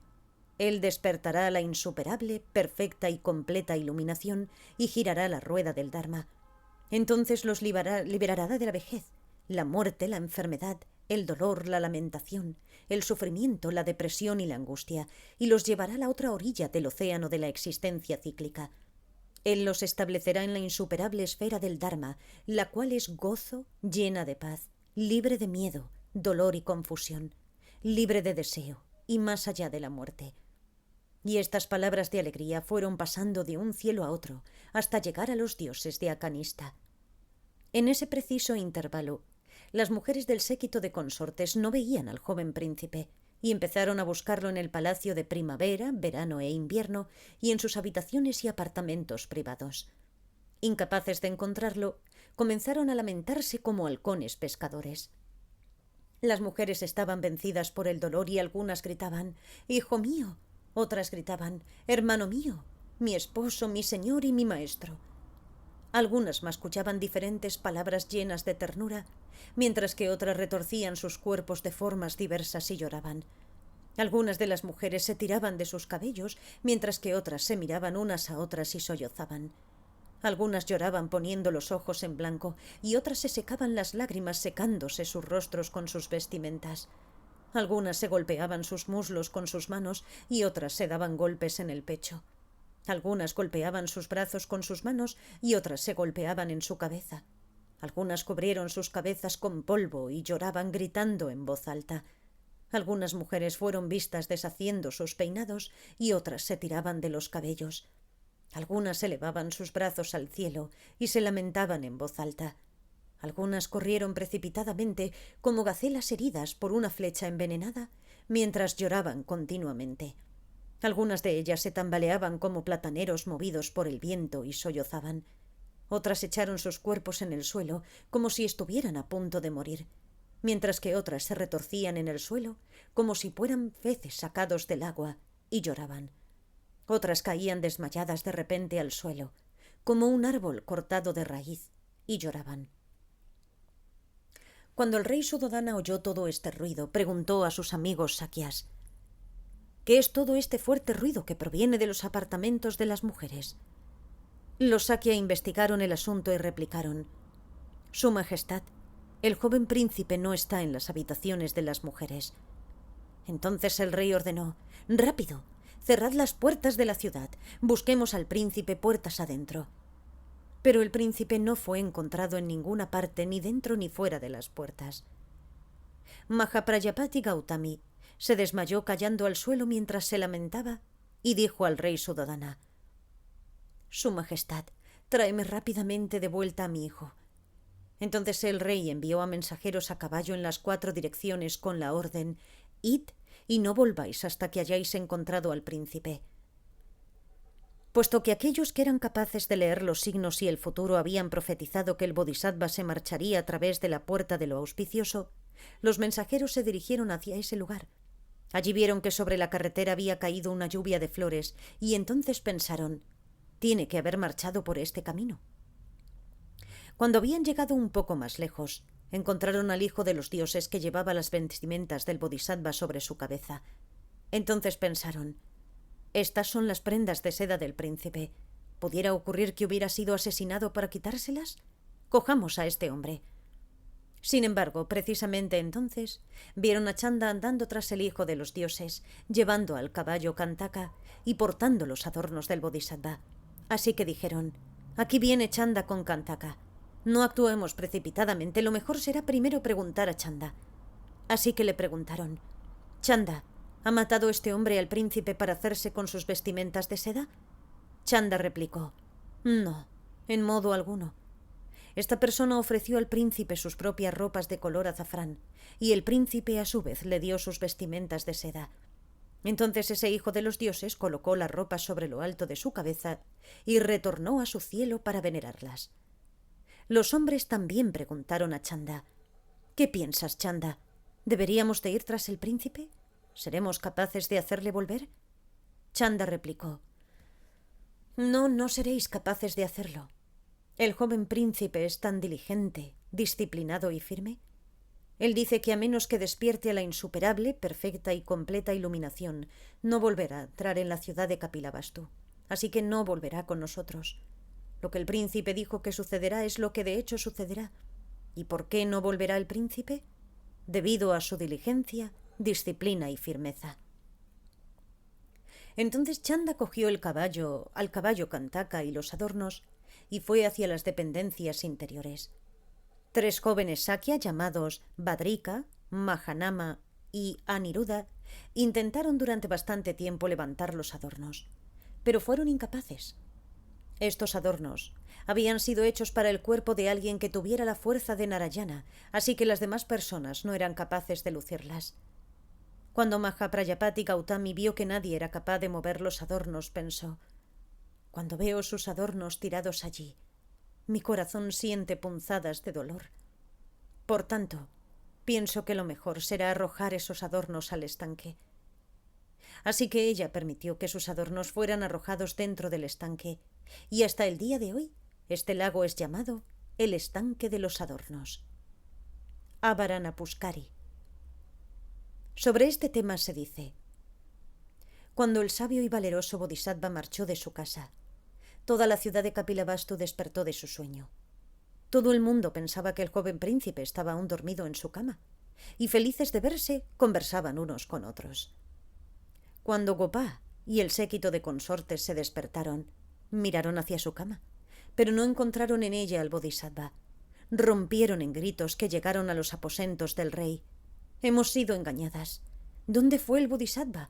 Él despertará la insuperable, perfecta y completa iluminación y girará la rueda del Dharma. Entonces los liberará de la vejez, la muerte, la enfermedad, el dolor, la lamentación, el sufrimiento, la depresión y la angustia, y los llevará a la otra orilla del océano de la existencia cíclica. Él los establecerá en la insuperable esfera del Dharma, la cual es gozo, llena de paz, libre de miedo, dolor y confusión, libre de deseo y más allá de la muerte. Y estas palabras de alegría fueron pasando de un cielo a otro hasta llegar a los dioses de Akanista. En ese preciso intervalo, las mujeres del séquito de consortes no veían al joven príncipe y empezaron a buscarlo en el palacio de primavera, verano e invierno y en sus habitaciones y apartamentos privados. Incapaces de encontrarlo, comenzaron a lamentarse como halcones pescadores. Las mujeres estaban vencidas por el dolor y algunas gritaban: «¡Hijo mío!». Otras gritaban: «Hermano mío, mi esposo, mi señor y mi maestro». Algunas mascullaban diferentes palabras llenas de ternura, mientras que otras retorcían sus cuerpos de formas diversas y lloraban. Algunas de las mujeres se tiraban de sus cabellos, mientras que otras se miraban unas a otras y sollozaban. Algunas lloraban poniendo los ojos en blanco y otras se secaban las lágrimas secándose sus rostros con sus vestimentas. Algunas se golpeaban sus muslos con sus manos y otras se daban golpes en el pecho. Algunas golpeaban sus brazos con sus manos y otras se golpeaban en su cabeza. Algunas cubrieron sus cabezas con polvo y lloraban gritando en voz alta. Algunas mujeres fueron vistas deshaciendo sus peinados y otras se tiraban de los cabellos. Algunas elevaban sus brazos al cielo y se lamentaban en voz alta. Algunas corrieron precipitadamente como gacelas heridas por una flecha envenenada, mientras lloraban continuamente. Algunas de ellas se tambaleaban como plataneros movidos por el viento y sollozaban. Otras echaron sus cuerpos en el suelo como si estuvieran a punto de morir, mientras que otras se retorcían en el suelo como si fueran peces sacados del agua y lloraban. Otras caían desmayadas de repente al suelo, como un árbol cortado de raíz, y lloraban. Cuando el rey Suddhodana oyó todo este ruido, preguntó a sus amigos sakyas: ¿qué es todo este fuerte ruido que proviene de los apartamentos de las mujeres? Los sakya investigaron el asunto y replicaron: Su Majestad, el joven príncipe no está en las habitaciones de las mujeres. Entonces el rey ordenó: ¡rápido! Cerrad las puertas de la ciudad. Busquemos al príncipe puertas adentro. Pero el príncipe no fue encontrado en ninguna parte, ni dentro ni fuera de las puertas. Mahaprajapati Gautami se desmayó cayendo al suelo mientras se lamentaba y dijo al rey Suddhodana: Su Majestad, tráeme rápidamente de vuelta a mi hijo. Entonces el rey envió a mensajeros a caballo en las 4 direcciones con la orden: id y no volváis hasta que hayáis encontrado al príncipe. Puesto que aquellos que eran capaces de leer los signos y el futuro habían profetizado que el Bodhisattva se marcharía a través de la puerta de lo auspicioso, los mensajeros se dirigieron hacia ese lugar. Allí vieron que sobre la carretera había caído una lluvia de flores y entonces pensaron: tiene que haber marchado por este camino. Cuando habían llegado un poco más lejos, encontraron al hijo de los dioses que llevaba las vestimentas del Bodhisattva sobre su cabeza. Entonces pensaron: estas son las prendas de seda del príncipe. ¿Pudiera ocurrir que hubiera sido asesinado para quitárselas? Cojamos a este hombre. Sin embargo, precisamente entonces, vieron a Chanda andando tras el hijo de los dioses, llevando al caballo Kantaka y portando los adornos del Bodhisattva. Así que dijeron: aquí viene Chanda con Kantaka. No actuemos precipitadamente, lo mejor será primero preguntar a Chanda. Así que le preguntaron: Chanda, ¿ha matado este hombre al príncipe para hacerse con sus vestimentas de seda? Chanda replicó: no, en modo alguno. Esta persona ofreció al príncipe sus propias ropas de color azafrán, y el príncipe a su vez le dio sus vestimentas de seda. Entonces ese hijo de los dioses colocó las ropas sobre lo alto de su cabeza y retornó a su cielo para venerarlas. Los hombres también preguntaron a Chanda: ¿qué piensas, Chanda? ¿Deberíamos de ir tras el príncipe? ¿Seremos capaces de hacerle volver? Chanda replicó: no, no seréis capaces de hacerlo. El joven príncipe es tan diligente, disciplinado y firme. Él dice que a menos que despierte a la insuperable, perfecta y completa iluminación, no volverá a entrar en la ciudad de Kapilavastu. Así que no volverá con nosotros. Lo que el príncipe dijo que sucederá es lo que de hecho sucederá. ¿Y por qué no volverá el príncipe? Debido a su diligencia, disciplina y firmeza. Entonces Chanda cogió al caballo Kantaka y los adornos y fue hacia las dependencias interiores. 3 jóvenes sakya llamados Badrika, Mahanama y Aniruddha intentaron durante bastante tiempo levantar los adornos, pero fueron incapaces. Estos adornos habían sido hechos para el cuerpo de alguien que tuviera la fuerza de Narayana, así que las demás personas no eran capaces de lucirlas. Cuando Mahaprajapati Gautami vio que nadie era capaz de mover los adornos, pensó: cuando veo sus adornos tirados allí, mi corazón siente punzadas de dolor. Por tanto, pienso que lo mejor será arrojar esos adornos al estanque. Así que ella permitió que sus adornos fueran arrojados dentro del estanque, y hasta el día de hoy este lago es llamado el estanque de los adornos. Avaranapuskari. Sobre este tema se dice: cuando el sabio y valeroso Bodhisattva marchó de su casa, toda la ciudad de Kapilavastu despertó de su sueño. Todo el mundo pensaba que el joven príncipe estaba aún dormido en su cama, y felices de verse, conversaban unos con otros. Cuando Gopá y el séquito de consortes se despertaron, miraron hacia su cama, pero no encontraron en ella al Bodhisattva. Rompieron en gritos que llegaron a los aposentos del rey. Hemos sido engañadas. ¿Dónde fue el Bodhisattva?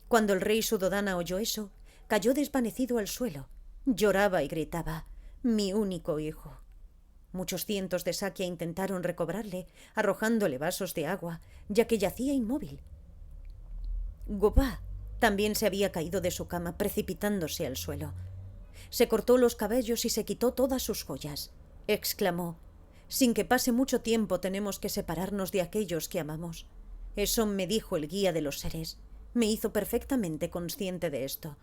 Cuando el rey Suddhodana oyó eso, cayó desvanecido al suelo. Lloraba y gritaba: mi único hijo. Muchos cientos de sakya intentaron recobrarle, arrojándole vasos de agua, ya que yacía inmóvil. Gopá también se había caído de su cama, precipitándose al suelo. Se cortó los cabellos y se quitó todas sus joyas. Exclamó: sin que pase mucho tiempo tenemos que separarnos de aquellos que amamos. Eso me dijo el guía de los seres. Me hizo perfectamente consciente de esto.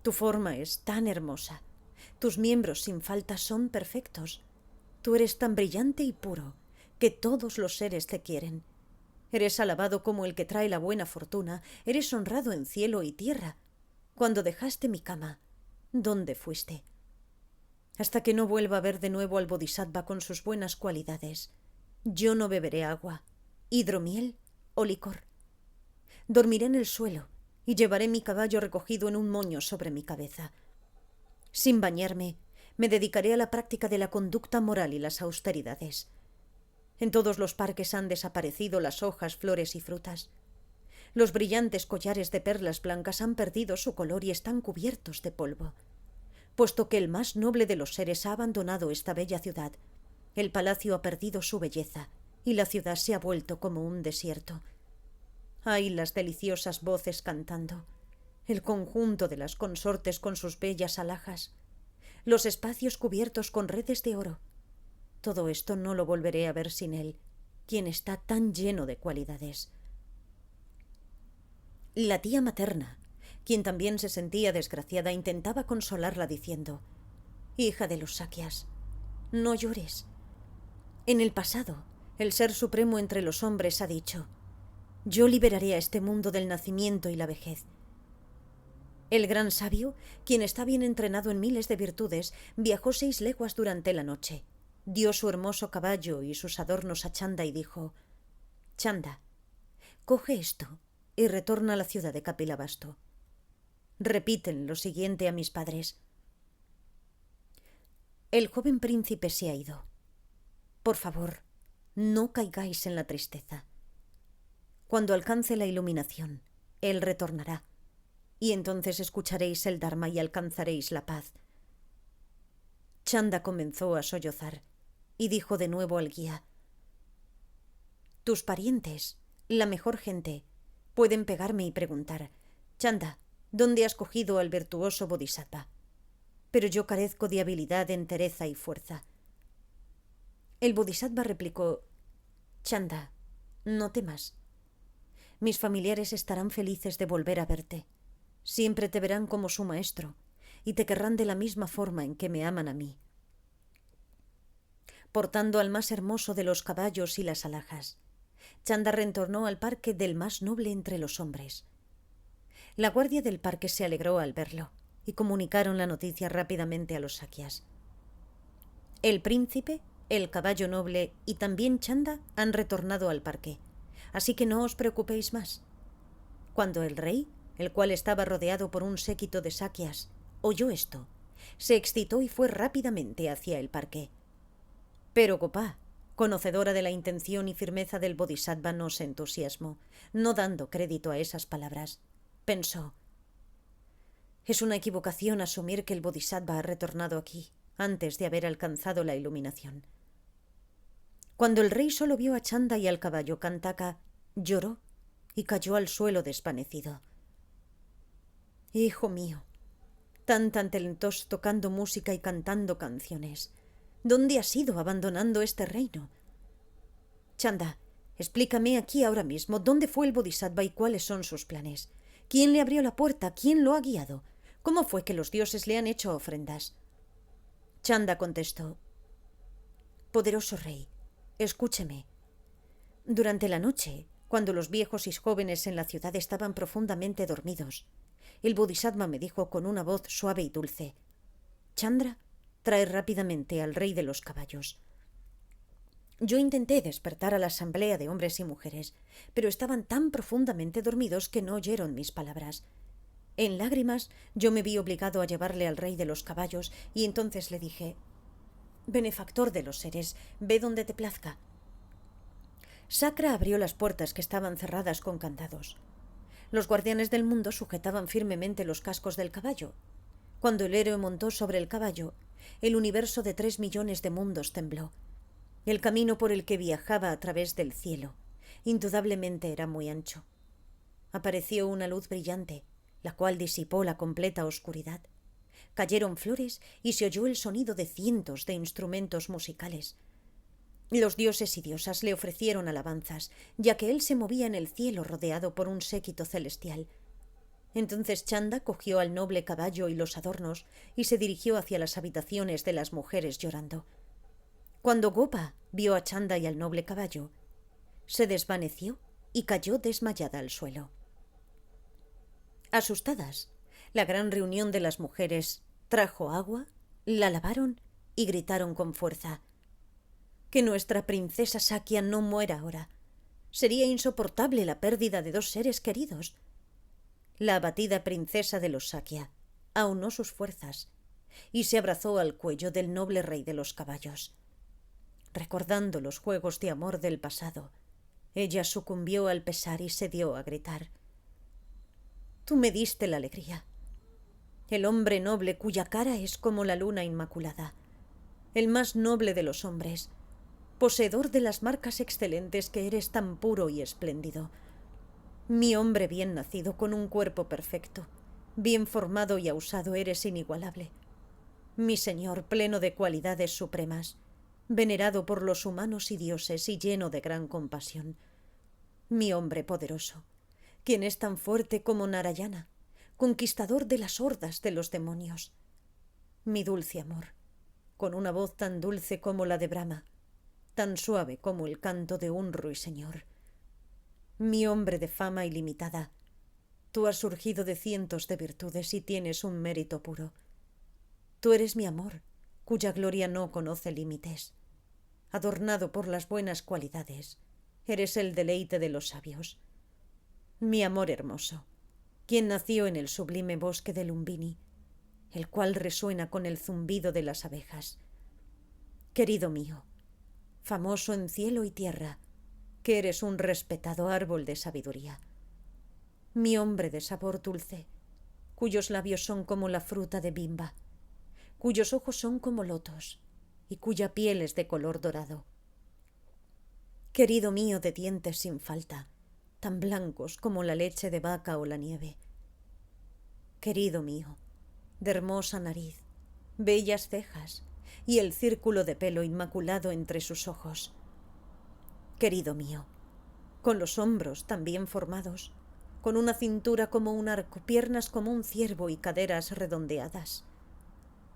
Tu forma es tan hermosa. Tus miembros sin falta son perfectos. Tú eres tan brillante y puro que todos los seres te quieren. Eres alabado como el que trae la buena fortuna, eres honrado en cielo y tierra. Cuando dejaste mi cama, ¿dónde fuiste? Hasta que no vuelva a ver de nuevo al Bodhisattva con sus buenas cualidades, yo no beberé agua, hidromiel o licor. Dormiré en el suelo y llevaré mi caballo recogido en un moño sobre mi cabeza. Sin bañarme, me dedicaré a la práctica de la conducta moral y las austeridades. En todos los parques han desaparecido las hojas, flores y frutas. Los brillantes collares de perlas blancas han perdido su color y están cubiertos de polvo. Puesto que el más noble de los seres ha abandonado esta bella ciudad, el palacio ha perdido su belleza y la ciudad se ha vuelto como un desierto. Hay las deliciosas voces cantando, el conjunto de las consortes con sus bellas alhajas, los espacios cubiertos con redes de oro. Todo esto no lo volveré a ver sin él, quien está tan lleno de cualidades. La tía materna, quien también se sentía desgraciada, intentaba consolarla diciendo: «Hija de los Sakyas, no llores. En el pasado, el Ser Supremo entre los hombres ha dicho: yo liberaré a este mundo del nacimiento y la vejez. El gran sabio, quien está bien entrenado en miles de virtudes, viajó 6 leguas durante la noche, dio su hermoso caballo y sus adornos a Chanda y dijo: Chanda, coge esto y retorna a la ciudad de Kapilavastu. Repiten lo siguiente a mis padres. El joven príncipe se ha ido. Por favor, no caigáis en la tristeza. Cuando alcance la iluminación, él retornará, y entonces escucharéis el Dharma y alcanzaréis la paz. Chanda comenzó a sollozar y dijo de nuevo al guía: tus parientes, la mejor gente, pueden pegarme y preguntar: Chanda, ¿dónde has cogido al virtuoso Bodhisattva? Pero yo carezco de habilidad, entereza y fuerza. El Bodhisattva replicó: Chanda, no temas. Mis familiares estarán felices de volver a verte. Siempre te verán como su maestro y te querrán de la misma forma en que me aman a mí. Portando al más hermoso de los caballos y las alhajas, Chanda retornó al parque del más noble entre los hombres. La guardia del parque se alegró al verlo y comunicaron la noticia rápidamente a los Sakyas. El príncipe, el caballo noble y también Chanda han retornado al parque, así que no os preocupéis más. Cuando el rey, el cual estaba rodeado por un séquito de Sakyas, oyó esto, se excitó y fue rápidamente hacia el parque. Pero Gopá, conocedora de la intención y firmeza del Bodhisattva, no se entusiasmó, no dando crédito a esas palabras. Pensó: es una equivocación asumir que el Bodhisattva ha retornado aquí antes de haber alcanzado la iluminación. Cuando el rey solo vio a Chanda y al caballo Kantaka, lloró y cayó al suelo desvanecido. Hijo mío, tan talentoso tocando música y cantando canciones, ¿dónde has ido abandonando este reino? Chanda, explícame aquí ahora mismo dónde fue el Bodhisattva y cuáles son sus planes. ¿Quién le abrió la puerta? ¿Quién lo ha guiado? ¿Cómo fue que los dioses le han hecho ofrendas? Chanda contestó: poderoso rey, escúcheme. Durante la noche, cuando los viejos y jóvenes en la ciudad estaban profundamente dormidos, el Bodhisattva me dijo con una voz suave y dulce: Chandra, trae rápidamente al rey de los caballos. Yo intenté despertar a la asamblea de hombres y mujeres, pero estaban tan profundamente dormidos que no oyeron mis palabras. En lágrimas, yo me vi obligado a llevarle al rey de los caballos y entonces le dije: benefactor de los seres, ve donde te plazca. Sakra abrió las puertas que estaban cerradas con candados. Los guardianes del mundo sujetaban firmemente los cascos del caballo. Cuando el héroe montó sobre el caballo, el universo de 3 millones de mundos tembló. El camino por el que viajaba a través del cielo indudablemente era muy ancho. Apareció una luz brillante, la cual disipó la completa oscuridad. Cayeron flores y se oyó el sonido de cientos de instrumentos musicales. Los dioses y diosas le ofrecieron alabanzas, ya que él se movía en el cielo rodeado por un séquito celestial. Entonces Chanda cogió al noble caballo y los adornos y se dirigió hacia las habitaciones de las mujeres llorando. Cuando Gopa vio a Chanda y al noble caballo, se desvaneció y cayó desmayada al suelo. Asustadas, la gran reunión de las mujeres trajo agua, la lavaron y gritaron con fuerza: «Que nuestra princesa Sakya no muera ahora. Sería insoportable la pérdida de 2 seres queridos». La abatida princesa de los Sakya aunó sus fuerzas y se abrazó al cuello del noble rey de los caballos. Recordando los juegos de amor del pasado, ella sucumbió al pesar y se dio a gritar: «Tú me diste la alegría. El hombre noble cuya cara es como la luna inmaculada, el más noble de los hombres, poseedor de las marcas excelentes que eres tan puro y espléndido. Mi hombre bien nacido con un cuerpo perfecto, bien formado y ausado, eres inigualable. Mi señor pleno de cualidades supremas, venerado por los humanos y dioses y lleno de gran compasión. Mi hombre poderoso, quien es tan fuerte como Narayana, conquistador de las hordas de los demonios. Mi dulce amor, con una voz tan dulce como la de Brahma, tan suave como el canto de un ruiseñor. Mi hombre de fama ilimitada, tú has surgido de cientos de virtudes y tienes un mérito puro. Tú eres mi amor, cuya gloria no conoce límites. Adornado por las buenas cualidades, eres el deleite de los sabios. Mi amor hermoso, quien nació en el sublime bosque de Lumbini, el cual resuena con el zumbido de las abejas. Querido mío, famoso en cielo y tierra, que eres un respetado árbol de sabiduría. Mi hombre de sabor dulce, cuyos labios son como la fruta de bimba, cuyos ojos son como lotos y cuya piel es de color dorado. Querido mío de dientes sin falta, tan blancos como la leche de vaca o la nieve. Querido mío, de hermosa nariz, bellas cejas y el círculo de pelo inmaculado entre sus ojos. Querido mío, con los hombros tan bien formados, con una cintura como un arco, piernas como un ciervo y caderas redondeadas.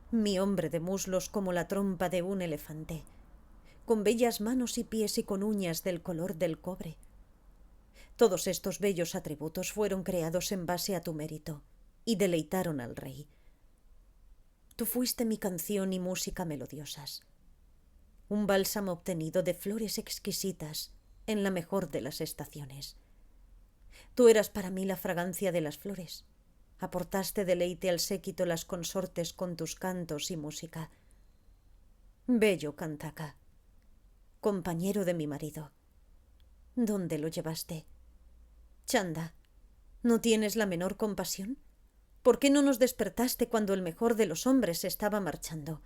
Mi hombre de muslos como la trompa de un elefante, con bellas manos y pies y con uñas del color del cobre. Todos estos bellos atributos fueron creados en base a tu mérito y deleitaron al rey. Tú fuiste mi canción y música melodiosas, un bálsamo obtenido de flores exquisitas en la mejor de las estaciones. Tú eras para mí la fragancia de las flores. Aportaste deleite al séquito las consortes con tus cantos y música. Bello Kantaka, compañero de mi marido, ¿dónde lo llevaste? Chanda, ¿no tienes la menor compasión? ¿Por qué no nos despertaste cuando el mejor de los hombres estaba marchando?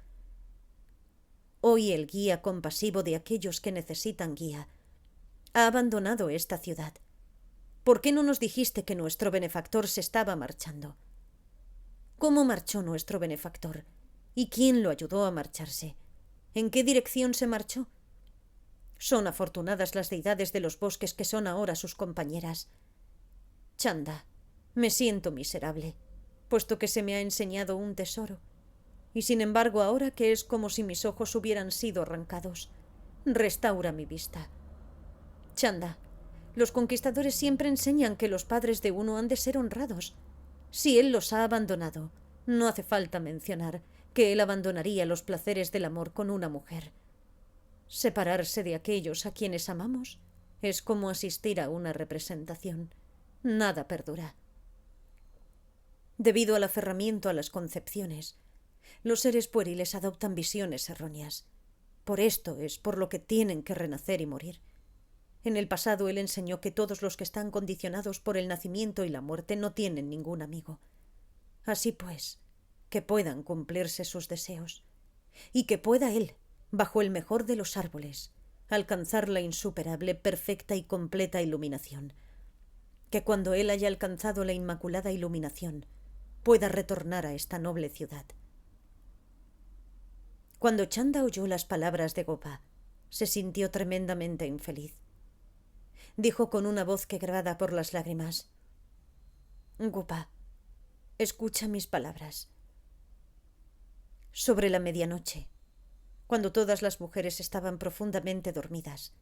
Hoy el guía compasivo de aquellos que necesitan guía ha abandonado esta ciudad. ¿Por qué no nos dijiste que nuestro benefactor se estaba marchando? ¿Cómo marchó nuestro benefactor? ¿Y quién lo ayudó a marcharse? ¿En qué dirección se marchó? Son afortunadas las deidades de los bosques que son ahora sus compañeras. Chanda, me siento miserable, puesto que se me ha enseñado un tesoro. Y sin embargo, ahora que es como si mis ojos hubieran sido arrancados, restaura mi vista. Chanda, los conquistadores siempre enseñan que los padres de uno han de ser honrados. Si él los ha abandonado, no hace falta mencionar que él abandonaría los placeres del amor con una mujer. Separarse de aquellos a quienes amamos es como asistir a una representación. Nada perdura. Debido al aferramiento a las concepciones, los seres pueriles adoptan visiones erróneas. Por esto es por lo que tienen que renacer y morir. En el pasado él enseñó que todos los que están condicionados por el nacimiento y la muerte no tienen ningún amigo. Así pues, que puedan cumplirse sus deseos, y que pueda él, bajo el mejor de los árboles, alcanzar la insuperable, perfecta y completa iluminación. Que cuando él haya alcanzado la inmaculada iluminación, pueda retornar a esta noble ciudad. Cuando Chanda oyó las palabras de Gopa, se sintió tremendamente infeliz. Dijo con una voz quebrada por las lágrimas: Gopa, Escucha mis palabras. Sobre la medianoche, cuando todas las mujeres estaban profundamente dormidas,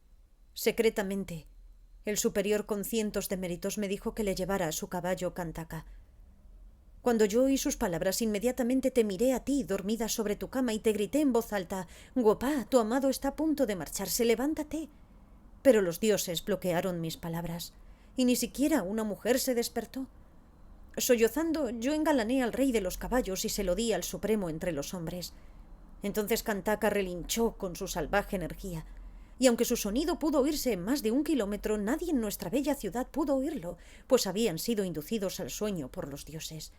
secretamente, el superior con cientos de méritos me dijo que le llevara a su caballo Kantaka. Cuando yo oí sus palabras, inmediatamente te miré a ti, dormida sobre tu cama, y te grité en voz alta: «Gopá, tu amado está a punto de marcharse, levántate». Pero los dioses bloquearon mis palabras, y ni siquiera una mujer se despertó. Sollozando, yo engalané al rey de los caballos y se lo di al supremo entre los hombres. Entonces Kantaka relinchó con su salvaje energía, y aunque su sonido pudo oírse en más de 1 kilómetro, nadie en nuestra bella ciudad pudo oírlo, pues habían sido inducidos al sueño por los dioses.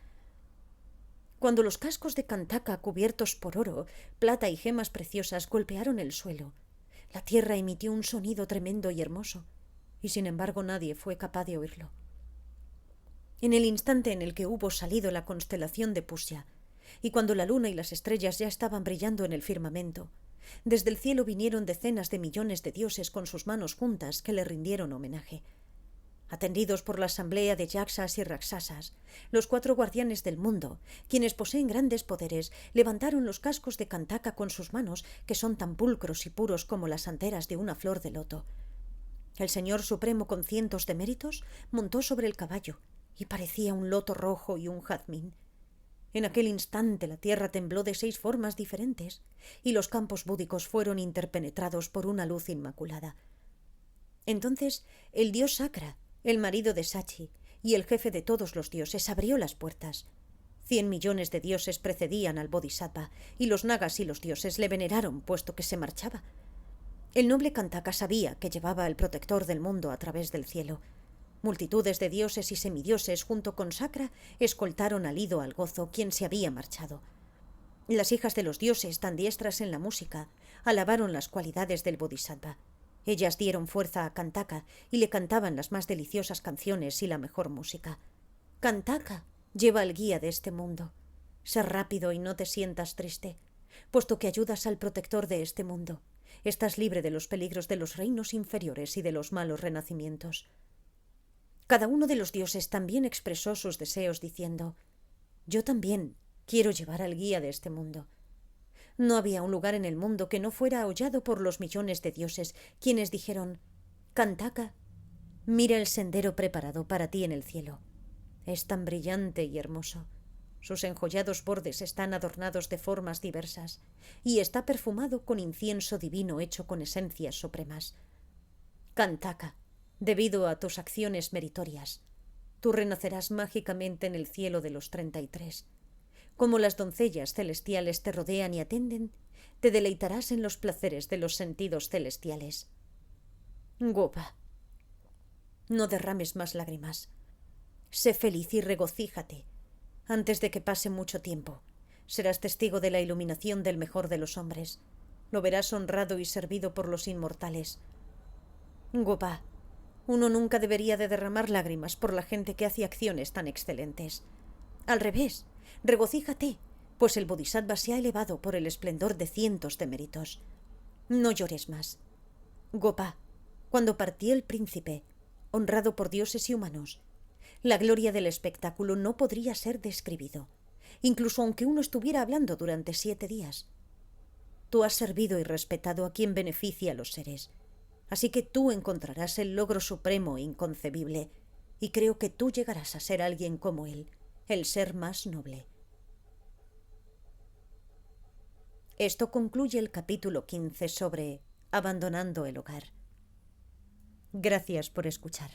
Cuando los cascos de Kantaka, cubiertos por oro, plata y gemas preciosas, golpearon el suelo, la tierra emitió un sonido tremendo y hermoso, y sin embargo nadie fue capaz de oírlo. En el instante en el que hubo salido la constelación de Pusya, y cuando la luna y las estrellas ya estaban brillando en el firmamento, desde el cielo vinieron decenas de millones de dioses con sus manos juntas que le rindieron homenaje. Atendidos por la asamblea de Yaksas y Raksasas, los 4 guardianes del mundo, quienes poseen grandes poderes, levantaron los cascos de Kantaka con sus manos, que son tan pulcros y puros como las anteras de una flor de loto. El Señor Supremo, con cientos de méritos, montó sobre el caballo, y parecía un loto rojo y un jazmín. En aquel instante la tierra tembló de 6 formas diferentes, y los campos búdicos fueron interpenetrados por una luz inmaculada. Entonces el dios Sakra, el marido de Sachi, y el jefe de todos los dioses, abrió las puertas. 100 millones de dioses precedían al Bodhisattva, y los nagas y los dioses le veneraron, puesto que se marchaba. El noble Kantaka sabía que llevaba al protector del mundo a través del cielo. Multitudes de dioses y semidioses, junto con Sakra, escoltaron al ido al gozo, quien se había marchado. Las hijas de los dioses, tan diestras en la música, alabaron las cualidades del Bodhisattva. Ellas dieron fuerza a Kantaka y le cantaban las más deliciosas canciones y la mejor música. Kantaka, lleva el guía de este mundo. Sé rápido y no te sientas triste, puesto que ayudas al protector de este mundo. Estás libre de los peligros de los reinos inferiores y de los malos renacimientos. Cada uno de los dioses también expresó sus deseos diciendo: yo también quiero llevar al guía de este mundo. No había un lugar en el mundo que no fuera hollado por los millones de dioses, quienes dijeron: Kantaka, mira el sendero preparado para ti en el cielo. Es tan brillante y hermoso. Sus enjollados bordes están adornados de formas diversas, y está perfumado con incienso divino hecho con esencias supremas. Kantaka, debido a tus acciones meritorias, tú renacerás mágicamente en el cielo de los 33. Como las doncellas celestiales te rodean y atienden, te deleitarás en los placeres de los sentidos celestiales. Gopa, no derrames más lágrimas. Sé feliz y regocíjate. Antes de que pase mucho tiempo, serás testigo de la iluminación del mejor de los hombres. Lo verás honrado y servido por los inmortales. Gopa, uno nunca debería de derramar lágrimas por la gente que hace acciones tan excelentes. Al revés, regocíjate, pues el Bodhisattva se ha elevado por el esplendor de cientos de méritos. No llores más. Gopa, cuando partió el príncipe, honrado por dioses y humanos, la gloria del espectáculo no podría ser describido, incluso aunque uno estuviera hablando durante 7 días. Tú has servido y respetado a quien beneficia a los seres, así que tú encontrarás el logro supremo e inconcebible, y creo que tú llegarás a ser alguien como él, el ser más noble. Esto concluye el capítulo 15 sobre abandonando el hogar. Gracias por escuchar.